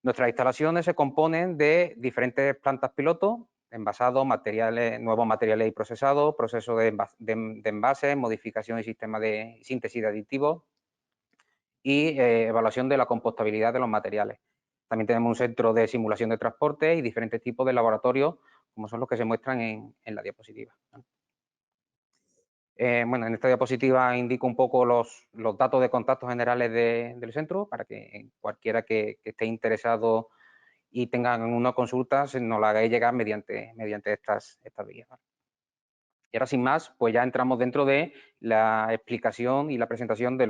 Nuestras instalaciones se componen de diferentes plantas piloto, envasados, nuevos materiales y procesados, procesos de envase, modificación y sistema de síntesis de aditivos y evaluación de la compostabilidad de los materiales. También tenemos un centro de simulación de transporte y diferentes tipos de laboratorios, como son los que se muestran en la diapositiva. Bueno, en esta diapositiva indico un poco los datos de contacto generales del centro para que cualquiera que esté interesado y tengan una consulta nos la hagáis llegar mediante estas vías. Y ahora, sin más, pues ya entramos dentro de la explicación y la presentación de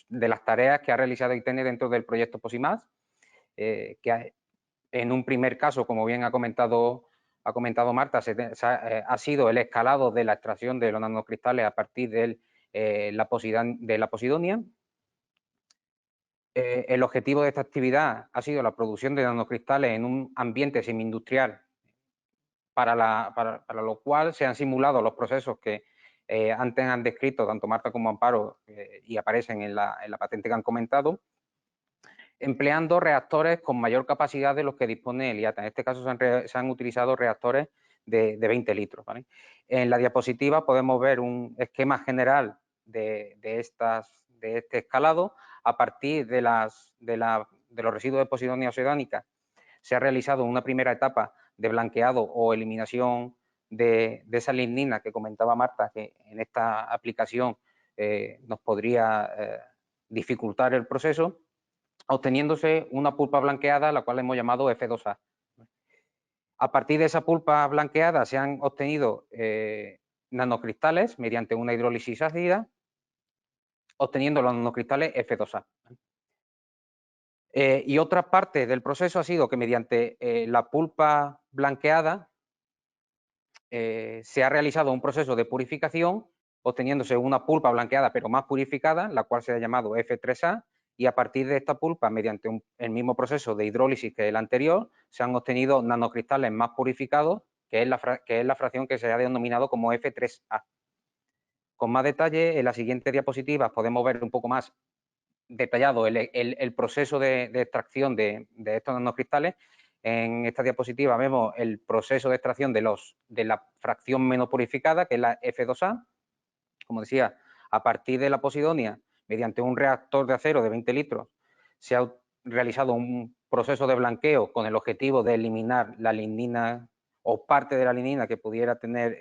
las tareas que ha realizado ITENE dentro del proyecto POSIMAS, que en un primer caso, como bien ha comentado Marta, ha sido el escalado de la extracción de los nanocristales a partir de la posidonia. El objetivo de esta actividad ha sido la producción de nanocristales en un ambiente semi-industrial, para lo cual se han simulado los procesos que antes han descrito tanto Marta como Amparo y aparecen en la patente que han comentado, empleando reactores con mayor capacidad de los que dispone el IATA. En este caso se han utilizado reactores de 20 litros. ¿Vale? En la diapositiva podemos ver un esquema general de este escalado. A partir de los residuos de posidonia oxidónica se ha realizado una primera etapa de blanqueado o eliminación de esa lignina que comentaba Marta, que en esta aplicación nos podría dificultar el proceso, obteniéndose una pulpa blanqueada, la cual hemos llamado F2A. A partir de esa pulpa blanqueada se han obtenido nanocristales mediante una hidrólisis ácida, obteniendo los nanocristales F2A. Y otra parte del proceso ha sido que mediante la pulpa blanqueada se ha realizado un proceso de purificación, obteniéndose una pulpa blanqueada pero más purificada, la cual se ha llamado F3A, y a partir de esta pulpa, mediante el mismo proceso de hidrólisis que el anterior, se han obtenido nanocristales más purificados, que es la fracción que se ha denominado como F3A. Con más detalle, en la siguiente diapositiva podemos ver un poco más detallado el proceso de extracción de estos nanocristales. En esta diapositiva vemos el proceso de extracción de la fracción menos purificada, que es la F2A. Como decía, a partir de la posidonia, mediante un reactor de acero de 20 litros, se ha realizado un proceso de blanqueo con el objetivo de eliminar la lignina o parte de la lignina que pudiera tener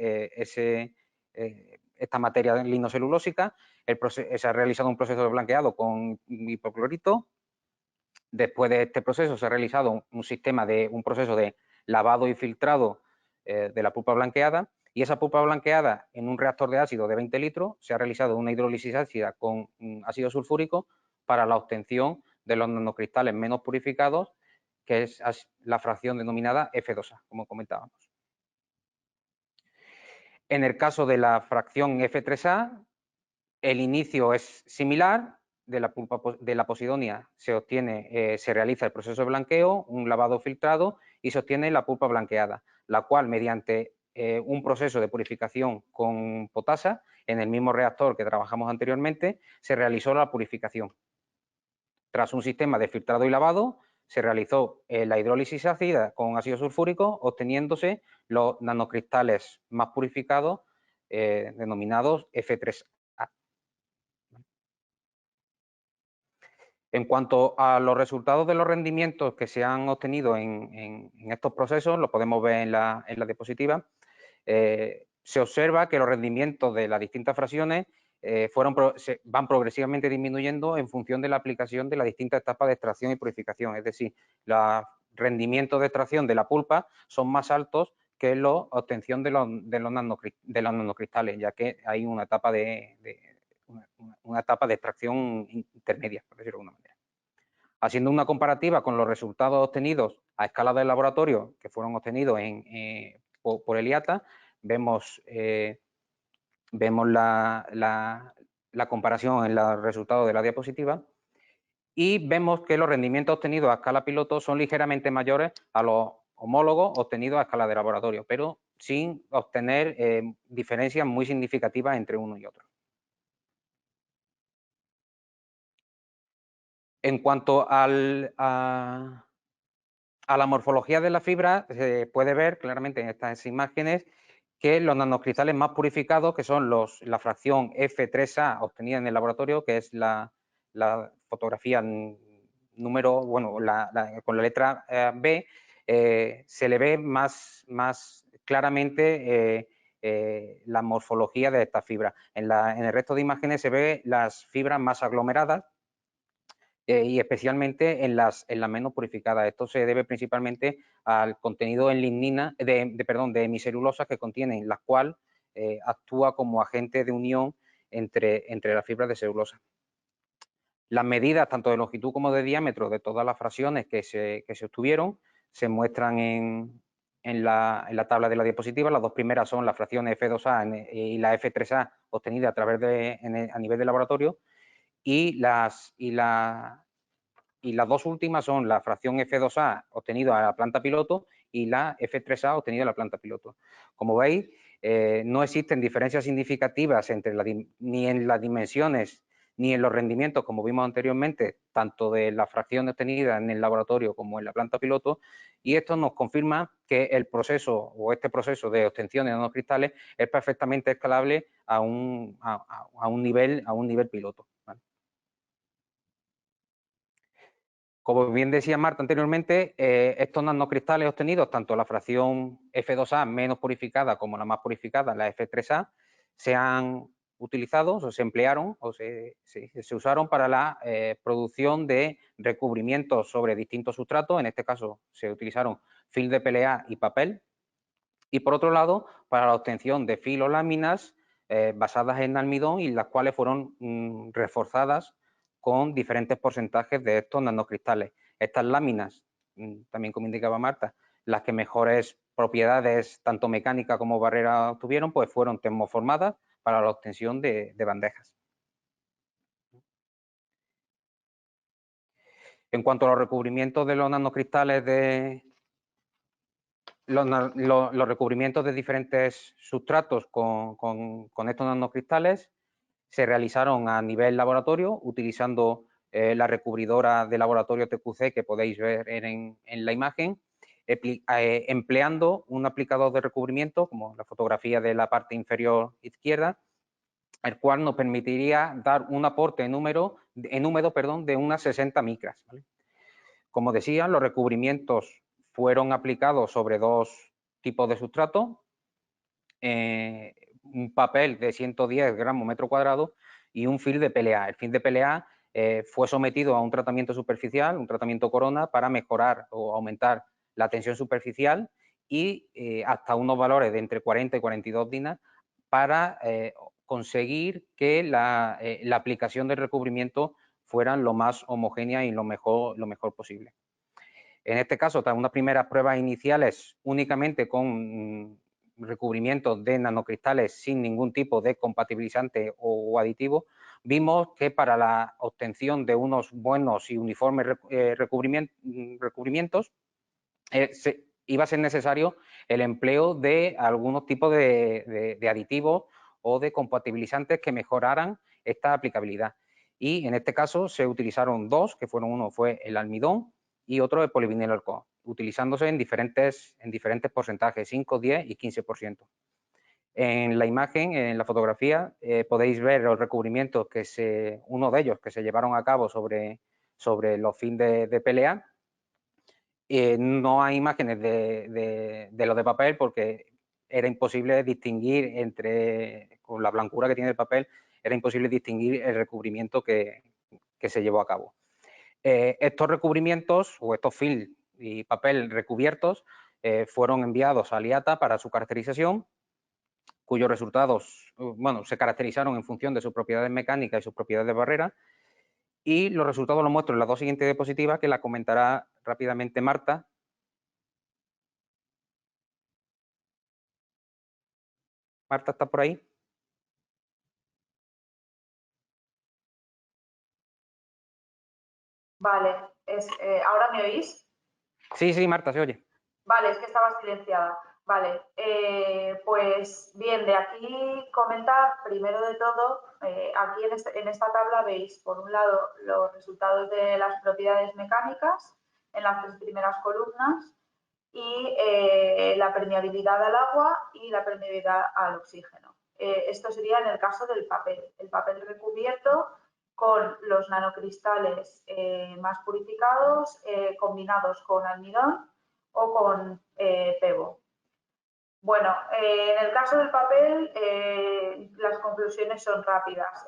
esta materia lignocelulósica. Se ha realizado un proceso de blanqueado con hipoclorito. Después de este proceso se ha realizado un proceso de lavado y filtrado de la pulpa blanqueada, y esa pulpa blanqueada en un reactor de ácido de 20 litros se ha realizado una hidrólisis ácida con ácido sulfúrico para la obtención de los nanocristales menos purificados, que es la fracción denominada F2A, como comentábamos. En el caso de la fracción F3A, el inicio es similar. De la posidonia se realiza el proceso de blanqueo, un lavado filtrado y se obtiene la pulpa blanqueada, la cual mediante un proceso de purificación con potasa en el mismo reactor que trabajamos anteriormente, se realizó la purificación. Tras un sistema de filtrado y lavado, se realizó la hidrólisis ácida con ácido sulfúrico, obteniéndose los nanocristales más purificados denominados F3A. En cuanto a los resultados de los rendimientos que se han obtenido en estos procesos, lo podemos ver en la diapositiva, se observa que los rendimientos de las distintas fracciones van progresivamente disminuyendo en función de la aplicación de las distintas etapas de extracción y purificación. Es decir, los rendimientos de extracción de la pulpa son más altos que es la obtención de los nanocristales, ya que hay una etapa de extracción intermedia, por decirlo de alguna manera. Haciendo una comparativa con los resultados obtenidos a escala del laboratorio, que fueron obtenidos por el IATA, vemos la comparación en los resultados de la diapositiva y vemos que los rendimientos obtenidos a escala piloto son ligeramente mayores a los homólogos obtenidos a escala de laboratorio, pero sin obtener diferencias muy significativas entre uno y otro. En cuanto a la morfología de la fibra, se puede ver claramente en estas imágenes que los nanocristales más purificados, que son la fracción F3A obtenida en el laboratorio, que es la fotografía número, bueno, con la letra B, se le ve más claramente la morfología de esta fibra. En el resto de imágenes se ve las fibras más aglomeradas, y especialmente en las menos purificadas. Esto se debe principalmente al contenido en lignina, de hemicelulosa que contienen, la cual actúa como agente de unión entre las fibras de celulosa. Las medidas tanto de longitud como de diámetro de todas las fracciones que se obtuvieron se muestran en la tabla de la diapositiva. Las dos primeras son las fracciones F2A y la F3A obtenidas a través a nivel de laboratorio, y las dos últimas son la fracción F2A obtenida a la planta piloto y la F3A obtenida a la planta piloto. Como veis, no existen diferencias significativas ni en las dimensiones ni en los rendimientos, como vimos anteriormente, tanto de la fracción obtenida en el laboratorio como en la planta piloto, y esto nos confirma que el proceso o este proceso de obtención de nanocristales es perfectamente escalable a un nivel piloto, ¿vale? Como bien decía Marta anteriormente, estos nanocristales obtenidos, tanto la fracción F2A menos purificada como la más purificada, la F3A, se han utilizado o se emplearon o se usaron para la producción de recubrimientos sobre distintos sustratos. En este caso se utilizaron film de PLA y papel. Y por otro lado, para la obtención de filoláminas basadas en almidón, y las cuales fueron reforzadas con diferentes porcentajes de estos nanocristales. Estas láminas, también como indicaba Marta, las que mejores propiedades tanto mecánicas como barrera tuvieron, pues fueron termoformadas para la obtención de bandejas. En cuanto a los recubrimientos de los nanocristales los recubrimientos de diferentes sustratos con estos nanocristales se realizaron a nivel laboratorio utilizando la recubridora de laboratorio TQC que podéis ver en la imagen, empleando un aplicador de recubrimiento, como la fotografía de la parte inferior izquierda, el cual nos permitiría dar un aporte en húmedo de unas 60 micras, ¿vale? Como decía, los recubrimientos fueron aplicados sobre dos tipos de sustrato, un papel de 110 gramos metro cuadrado y un film de PLA. El film de PLA fue sometido a un tratamiento superficial, un tratamiento corona, para mejorar o aumentar la tensión superficial y hasta unos valores de entre 40 y 42 dinas para conseguir que la aplicación del recubrimiento fueran lo más homogénea y lo mejor posible. En este caso, tras unas primeras pruebas iniciales únicamente con recubrimientos de nanocristales sin ningún tipo de compatibilizante o aditivo, vimos que para la obtención de unos buenos y uniformes recubrimientos iba a ser necesario el empleo de algunos tipos de aditivos o de compatibilizantes que mejoraran esta aplicabilidad. Y en este caso se utilizaron dos, que uno fue el almidón y otro el polivinilo alcohol, utilizándose en diferentes porcentajes, 5, 10 y 15%. En la imagen, en la fotografía, podéis ver los recubrimientos uno de ellos que se llevaron a cabo sobre los film de PLA. No hay imágenes de los de papel porque era imposible distinguir con la blancura que tiene el papel, era imposible distinguir el recubrimiento que se llevó a cabo. Estos recubrimientos o estos film y papel recubiertos fueron enviados al IATA para su caracterización, cuyos resultados, bueno, se caracterizaron en función de sus propiedades mecánicas y sus propiedades de barrera, y los resultados los muestro en las dos siguientes diapositivas, que la comentará rápidamente Marta. Marta, ¿estás por ahí? Vale, ¿ahora me oís? Sí, sí, Marta, se oye. Vale, es que estaba silenciada. Vale, pues bien, de aquí comentar, primero de todo, aquí en esta tabla veis, por un lado, los resultados de las propiedades mecánicas en las tres primeras columnas y la permeabilidad al agua y la permeabilidad al oxígeno. Esto sería en el caso del papel. El papel recubierto con los nanocristales más purificados combinados con almidón o con pebo. Bueno, en el caso del papel las conclusiones son rápidas.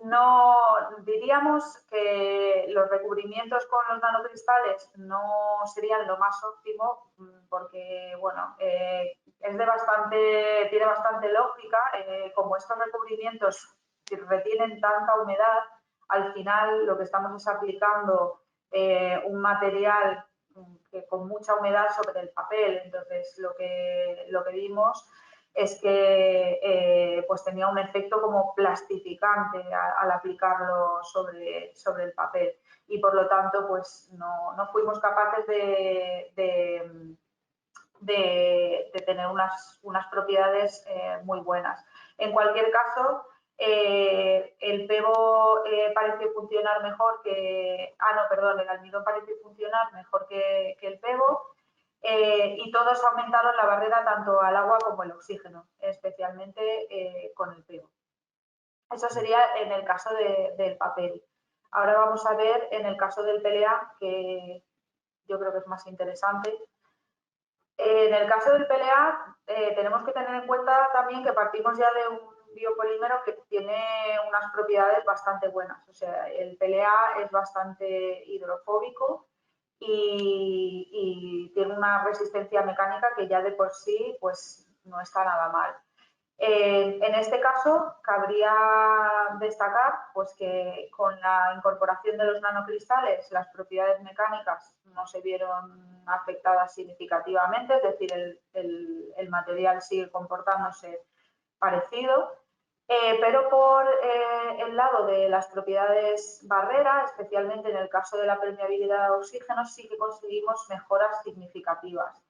No diríamos que los recubrimientos con los nanocristales no serían lo más óptimo porque, bueno, tiene bastante lógica. Como estos recubrimientos retienen tanta humedad, al final lo que estamos es aplicando un material que con mucha humedad sobre el papel. Entonces, lo que vimos es que pues tenía un efecto como plastificante al aplicarlo sobre el papel y por lo tanto pues no fuimos capaces de tener unas propiedades muy buenas. En cualquier caso, el pebo parece funcionar mejor que... el almidón parece funcionar mejor que el pebo. Y todos aumentaron la barrera tanto al agua como al oxígeno, especialmente con el pebo. Eso sería en el caso del papel. Ahora vamos a ver en el caso del PLA, que yo creo que es más interesante. En el caso del PLA tenemos que tener en cuenta también que partimos ya de un biopolímero que tiene unas propiedades bastante buenas. O sea, el PLA es bastante hidrofóbico y tiene una resistencia mecánica que ya de por sí pues no está nada mal. En este caso, cabría destacar pues, que con la incorporación de los nanocristales, las propiedades mecánicas no se vieron afectadas significativamente, es decir, el material sigue comportándose parecido, pero por el lado de las propiedades barrera, especialmente en el caso de la permeabilidad a oxígeno, sí que conseguimos mejoras significativas,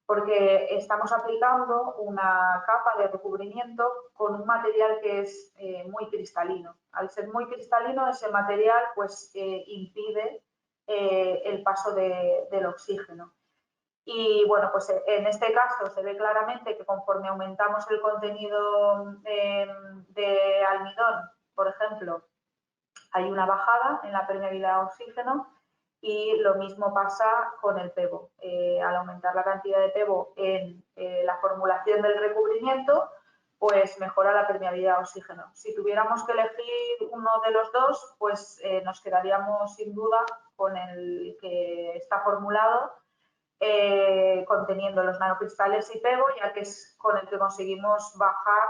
porque estamos aplicando una capa de recubrimiento con un material que es muy cristalino. Al ser muy cristalino, ese material pues, impide el paso del oxígeno. Y bueno, pues en este caso se ve claramente que conforme aumentamos el contenido de almidón, por ejemplo, hay una bajada en la permeabilidad a oxígeno y lo mismo pasa con el pebo. Al aumentar la cantidad de pebo en la formulación del recubrimiento, pues mejora la permeabilidad a oxígeno. Si tuviéramos que elegir uno de los dos, pues nos quedaríamos sin duda con el que está formulado conteniendo los nanocristales y pebo, ya que es con el que conseguimos bajar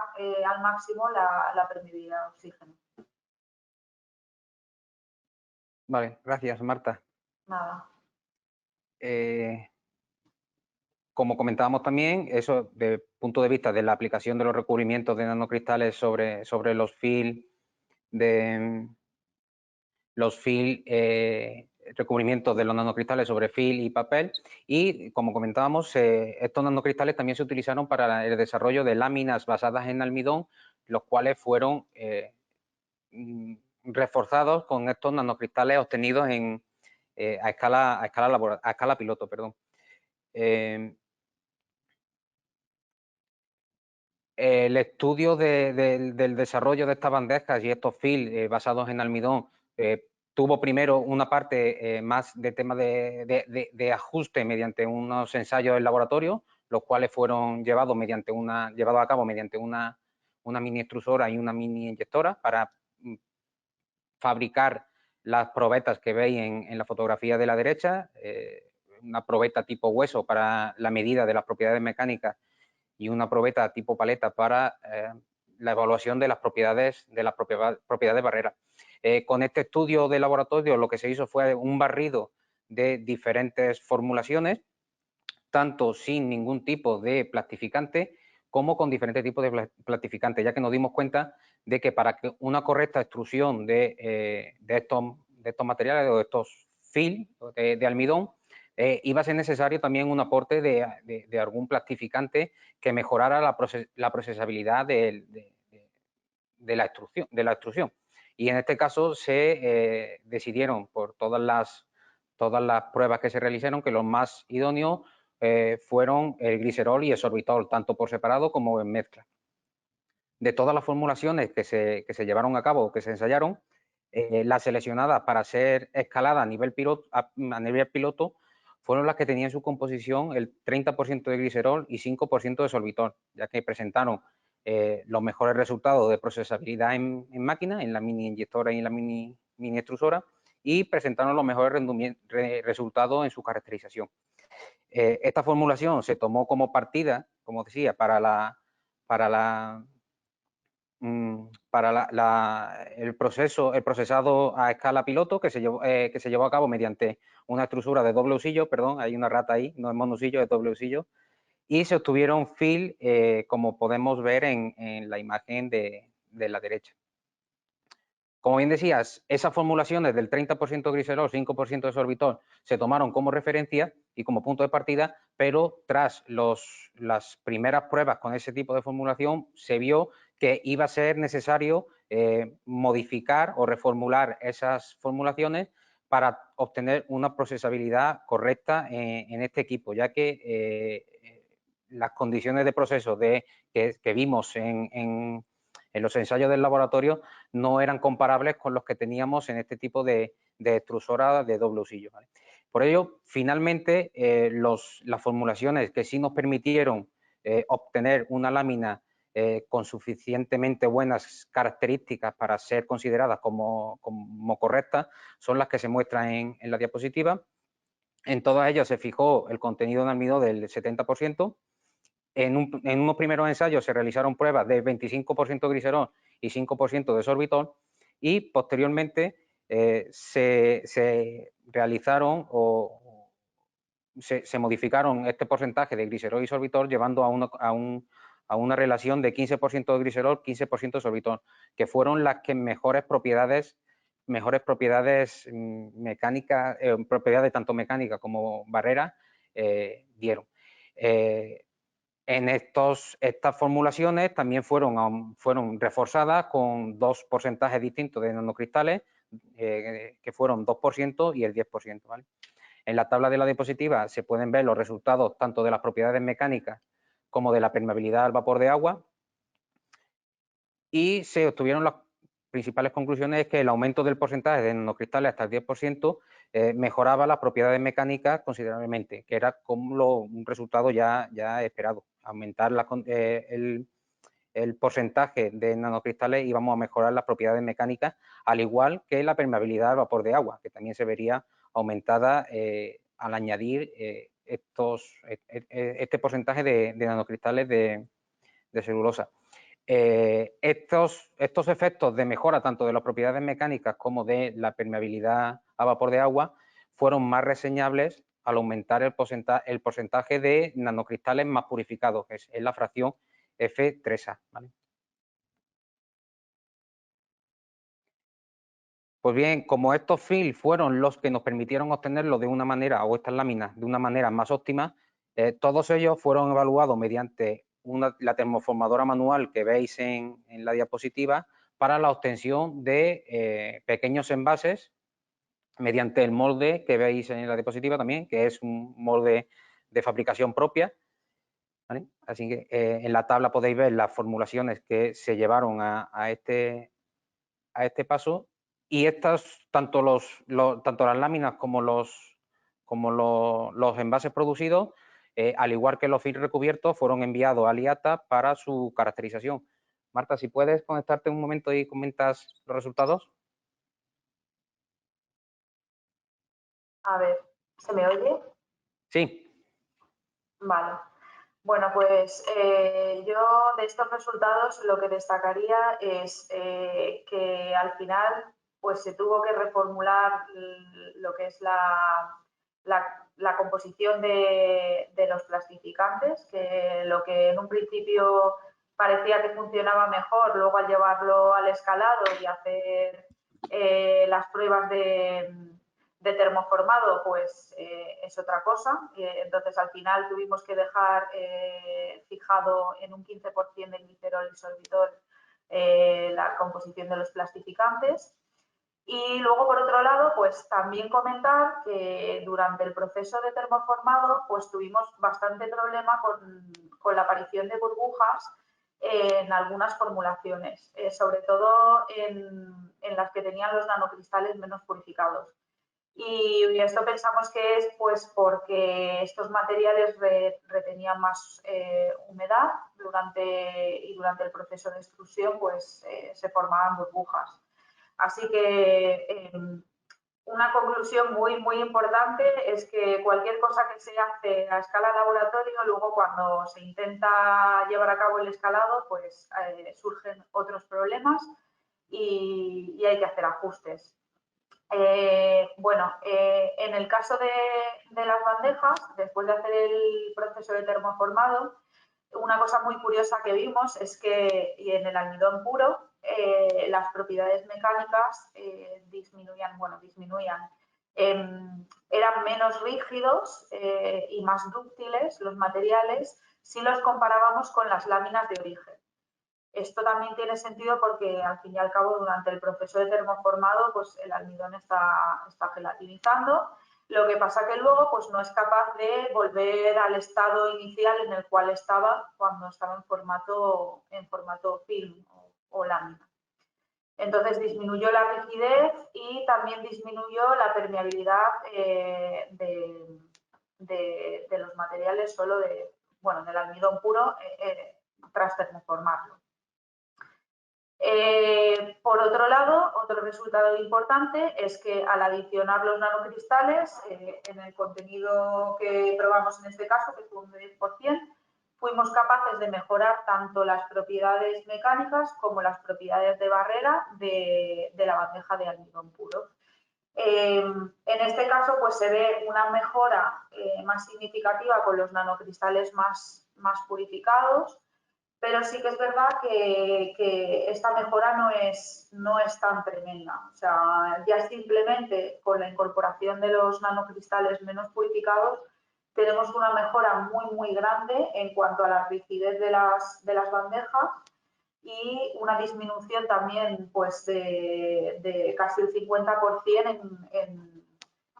al máximo la permeabilidad a oxígeno. Vale, gracias, Marta. Nada. Como comentábamos también, eso desde el punto de vista de la aplicación de los recubrimientos de nanocristales sobre los film recubrimientos de los nanocristales sobre film y papel, y como comentábamos, estos nanocristales también se utilizaron para el desarrollo de láminas basadas en almidón, los cuales fueron reforzados con estos nanocristales obtenidos a escala piloto, perdón. El estudio del desarrollo de estas bandejas y estos film basados en almidón tuvo primero una parte más de tema de ajuste mediante unos ensayos en laboratorio, los cuales fueron llevados a cabo mediante una mini extrusora y una mini inyectora para fabricar las probetas que veis en la fotografía de la derecha, una probeta tipo hueso para la medida de las propiedades mecánicas y una probeta tipo paleta para la evaluación de las propiedades barreras. Con este estudio de laboratorio lo que se hizo fue un barrido de diferentes formulaciones, tanto sin ningún tipo de plastificante como con diferentes tipos de plastificantes, ya que nos dimos cuenta de que para que una correcta extrusión de estos materiales o de estos film de almidón, iba a ser necesario también un aporte de algún plastificante que mejorara la procesabilidad de la extrusión. Y en este caso se decidieron por todas las pruebas que se realizaron que los más idóneos fueron el glicerol y el sorbitol, tanto por separado como en mezcla. De todas las formulaciones que se llevaron a cabo, que se ensayaron, las seleccionadas para ser escaladas a nivel piloto fueron las que tenían en su composición el 30% de glicerol y 5% de sorbitol, ya que presentaron los mejores resultados de procesabilidad en máquina, en la mini inyectora y en la mini extrusora, y presentaron los mejores resultados en su caracterización. Esta formulación se tomó como partida, como decía, el procesado a escala piloto que se llevó a cabo mediante una extrusora de doble usillo, perdón, hay una rata ahí, no es monusillo, es doble usillo, y se obtuvieron fill, como podemos ver en la imagen de la derecha. Como bien decías, esas formulaciones del 30% de glicerol, 5% de sorbitol, se tomaron como referencia y como punto de partida, pero tras las primeras pruebas con ese tipo de formulación, se vio que iba a ser necesario modificar o reformular esas formulaciones para obtener una procesabilidad correcta en este equipo, ya que las condiciones de proceso que vimos en los ensayos del laboratorio no eran comparables con los que teníamos en este tipo de extrusora de doble usillo, ¿vale? Por ello, finalmente, las formulaciones que sí nos permitieron obtener una lámina con suficientemente buenas características para ser consideradas como correctas son las que se muestran en la diapositiva. En todas ellas se fijó el contenido de almidón del 70%. En unos primeros ensayos se realizaron pruebas de 25% de glicerol y 5% de sorbitol, y posteriormente se realizaron o se modificaron este porcentaje de glicerol y sorbitol llevando a una relación de 15% de glicerol, 15% de sorbitol, que fueron las que mejores propiedades mecánicas, propiedades tanto mecánicas como barreras dieron. En estas formulaciones también fueron reforzadas con dos porcentajes distintos de nanocristales, que fueron 2% y el 10%, ¿vale? En la tabla de la diapositiva se pueden ver los resultados tanto de las propiedades mecánicas como de la permeabilidad al vapor de agua, y se obtuvieron las principales conclusiones: es que el aumento del porcentaje de nanocristales hasta el 10% mejoraba las propiedades mecánicas considerablemente, que era como un resultado ya esperado. Aumentar el porcentaje de nanocristales íbamos a mejorar las propiedades mecánicas, al igual que la permeabilidad al vapor de agua, que también se vería aumentada al añadir este porcentaje de nanocristales de celulosa. Estos efectos de mejora tanto de las propiedades mecánicas como de la permeabilidad a vapor de agua fueron más reseñables al aumentar el porcentaje de nanocristales más purificados, que es la fracción F3A, ¿vale? Pues bien, como estos films fueron los que nos permitieron obtenerlo de una manera, o estas láminas, de una manera más óptima, todos ellos fueron evaluados mediante la termoformadora manual que veis en la diapositiva para la obtención de pequeños envases mediante el molde que veis en la diapositiva también, que es un molde de fabricación propia, ¿vale? Así que en la tabla podéis ver las formulaciones que se llevaron a este paso, y estas, tanto las láminas como los envases producidos, al igual que los films recubiertos, fueron enviados a IATA para su caracterización. Marta, si puedes conectarte un momento y comentas los resultados. A ver, ¿se me oye? Sí. Vale. Bueno, pues yo de estos resultados lo que destacaría es que al final pues se tuvo que reformular lo que es la composición de los plastificantes, que lo que en un principio parecía que funcionaba mejor, luego al llevarlo al escalado y hacer las pruebas de termoformado, pues es otra cosa. Entonces, al final tuvimos que dejar fijado en un 15% del glicerol y sorbitol la composición de los plastificantes. Y luego, por otro lado, pues también comentar que durante el proceso de termoformado, pues tuvimos bastante problema con la aparición de burbujas en algunas formulaciones, sobre todo en las que tenían los nanocristales menos purificados. Y esto pensamos que es pues porque estos materiales retenían más humedad y durante el proceso de extrusión pues se formaban burbujas. Así que una conclusión muy importante es que cualquier cosa que se hace a escala laboratorio, luego cuando se intenta llevar a cabo el escalado, pues surgen otros problemas y hay que hacer ajustes. En el caso de las bandejas, después de hacer el proceso de termoformado, una cosa muy curiosa que vimos es que en el almidón puro las propiedades mecánicas disminuían. Eran menos rígidos y más dúctiles los materiales si los comparábamos con las láminas de origen. Esto también tiene sentido porque, al fin y al cabo, durante el proceso de termoformado, pues el almidón está gelatinizando. Lo que pasa que luego pues, no es capaz de volver al estado inicial en el cual estaba cuando estaba en formato film o lámina. Entonces, disminuyó la rigidez y también disminuyó la permeabilidad de los materiales solo del almidón puro tras termoformarlo. Por otro lado, otro resultado importante es que al adicionar los nanocristales en el contenido que probamos en este caso, que fue un 10%, fuimos capaces de mejorar tanto las propiedades mecánicas como las propiedades de barrera de la bandeja de almidón puro. En este caso, pues se ve una mejora más significativa con los nanocristales más purificados, pero sí que es verdad que esta mejora no es tan tremenda. O sea, ya simplemente con la incorporación de los nanocristales menos purificados tenemos una mejora muy grande en cuanto a la rigidez de las bandejas y una disminución también pues de casi el 50%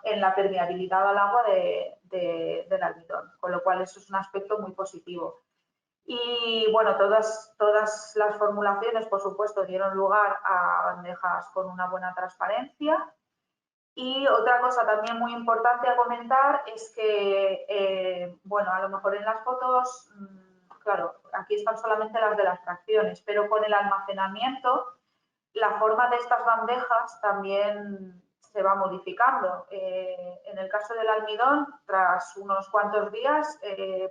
en la permeabilidad al agua del almidón, con lo cual eso es un aspecto muy positivo. Y bueno, todas las formulaciones, por supuesto, dieron lugar a bandejas con una buena transparencia. Y otra cosa también muy importante a comentar es que, a lo mejor en las fotos, claro, aquí están solamente las de las fracciones, pero con el almacenamiento, la forma de estas bandejas también se va modificando. En el caso del almidón, tras unos cuantos días,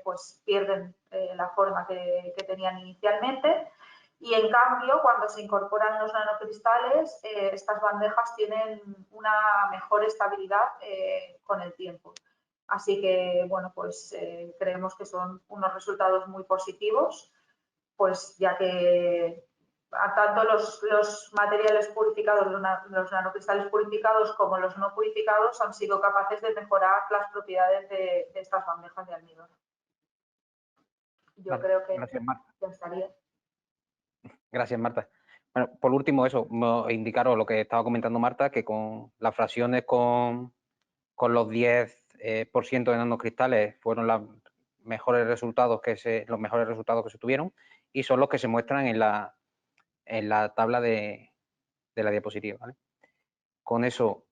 pues pierden la forma que tenían inicialmente. Y en cambio, cuando se incorporan los nanocristales, estas bandejas tienen una mejor estabilidad con el tiempo. Así que, bueno, pues creemos que son unos resultados muy positivos, pues ya que tanto los materiales purificados, los nanocristales purificados como los no purificados han sido capaces de mejorar las propiedades de estas bandejas de almidón. Yo creo que gracias, Marta. Ya estaría. Gracias, Marta. Bueno, por último, eso, indicaros lo que estaba comentando Marta, que con las fracciones con los 10% de nanocristales fueron los mejores resultados que se tuvieron y son los que se muestran en la tabla de la diapositiva, ¿vale? Con eso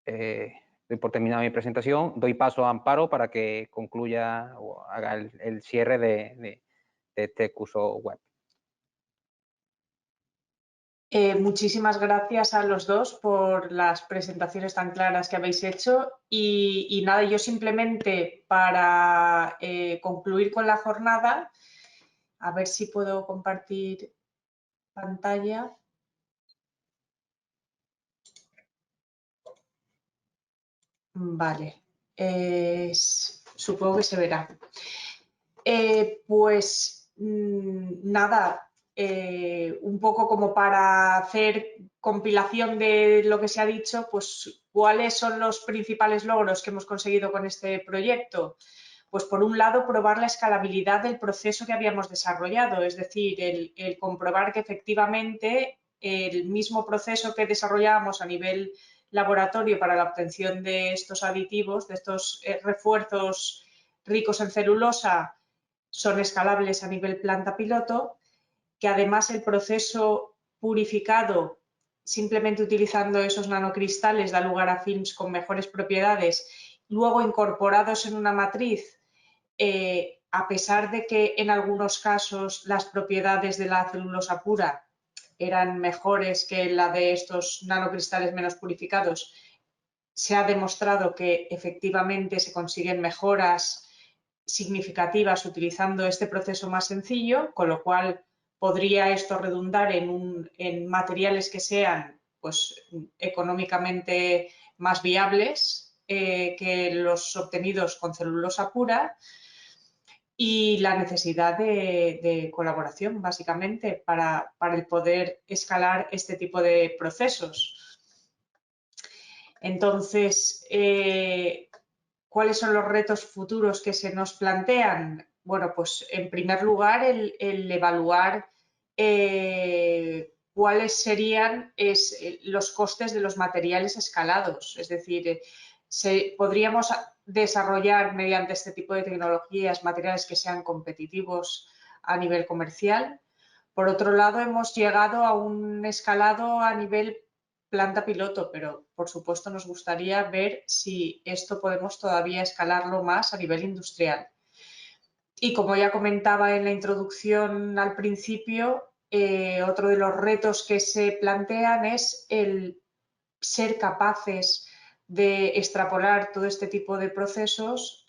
doy por terminada mi presentación. Doy paso a Amparo para que concluya o haga el cierre de este curso web. Muchísimas gracias a los dos por las presentaciones tan claras que habéis hecho y nada, yo simplemente para concluir con la jornada, a ver si puedo compartir pantalla. Vale, supongo que se verá. Pues nada, un poco como para hacer compilación de lo que se ha dicho, pues ¿cuáles son los principales logros que hemos conseguido con este proyecto? Pues por un lado, probar la escalabilidad del proceso que habíamos desarrollado, es decir, el comprobar que efectivamente el mismo proceso que desarrollábamos a nivel laboratorio para la obtención de estos aditivos, de estos refuerzos ricos en celulosa, son escalables a nivel planta piloto, que además el proceso purificado, simplemente utilizando esos nanocristales, da lugar a films con mejores propiedades, luego incorporados en una matriz, a pesar de que en algunos casos las propiedades de la celulosa pura eran mejores que la de estos nanocristales menos purificados, se ha demostrado que efectivamente se consiguen mejoras significativas utilizando este proceso más sencillo, con lo cual podría esto redundar en materiales que sean pues, económicamente más viables que los obtenidos con celulosa pura, y la necesidad de colaboración, básicamente, para el poder escalar este tipo de procesos. Entonces, ¿cuáles son los retos futuros que se nos plantean? Bueno, pues en primer lugar, el evaluar cuáles serían los costes de los materiales escalados. Es decir, podríamos desarrollar mediante este tipo de tecnologías materiales que sean competitivos a nivel comercial. Por otro lado, hemos llegado a un escalado a nivel planta piloto, pero por supuesto nos gustaría ver si esto podemos todavía escalarlo más a nivel industrial. Y como ya comentaba en la introducción al principio, otro de los retos que se plantean es el ser capaces de extrapolar todo este tipo de procesos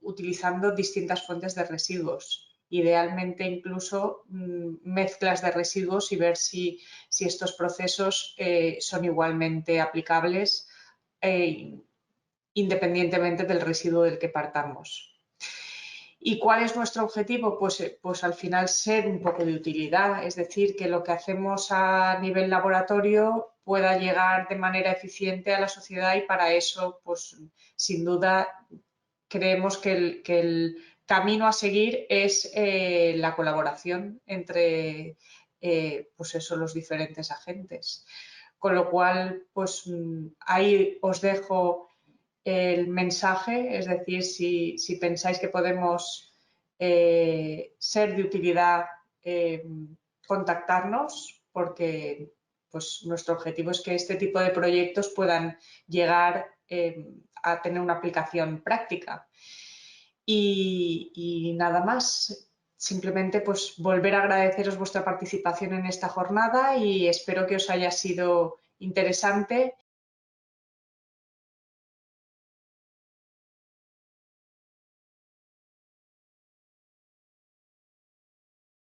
utilizando distintas fuentes de residuos. Idealmente incluso mezclas de residuos y ver si estos procesos son igualmente aplicables independientemente del residuo del que partamos. ¿Y cuál es nuestro objetivo? Pues al final ser un poco de utilidad, es decir, que lo que hacemos a nivel laboratorio pueda llegar de manera eficiente a la sociedad, y para eso, pues sin duda, creemos que el camino a seguir es la colaboración entre pues eso, los diferentes agentes. Con lo cual, pues ahí os dejo el mensaje, es decir, si pensáis que podemos ser de utilidad, contactarnos, porque pues, nuestro objetivo es que este tipo de proyectos puedan llegar a tener una aplicación práctica. Y nada más, simplemente pues volver a agradeceros vuestra participación en esta jornada y espero que os haya sido interesante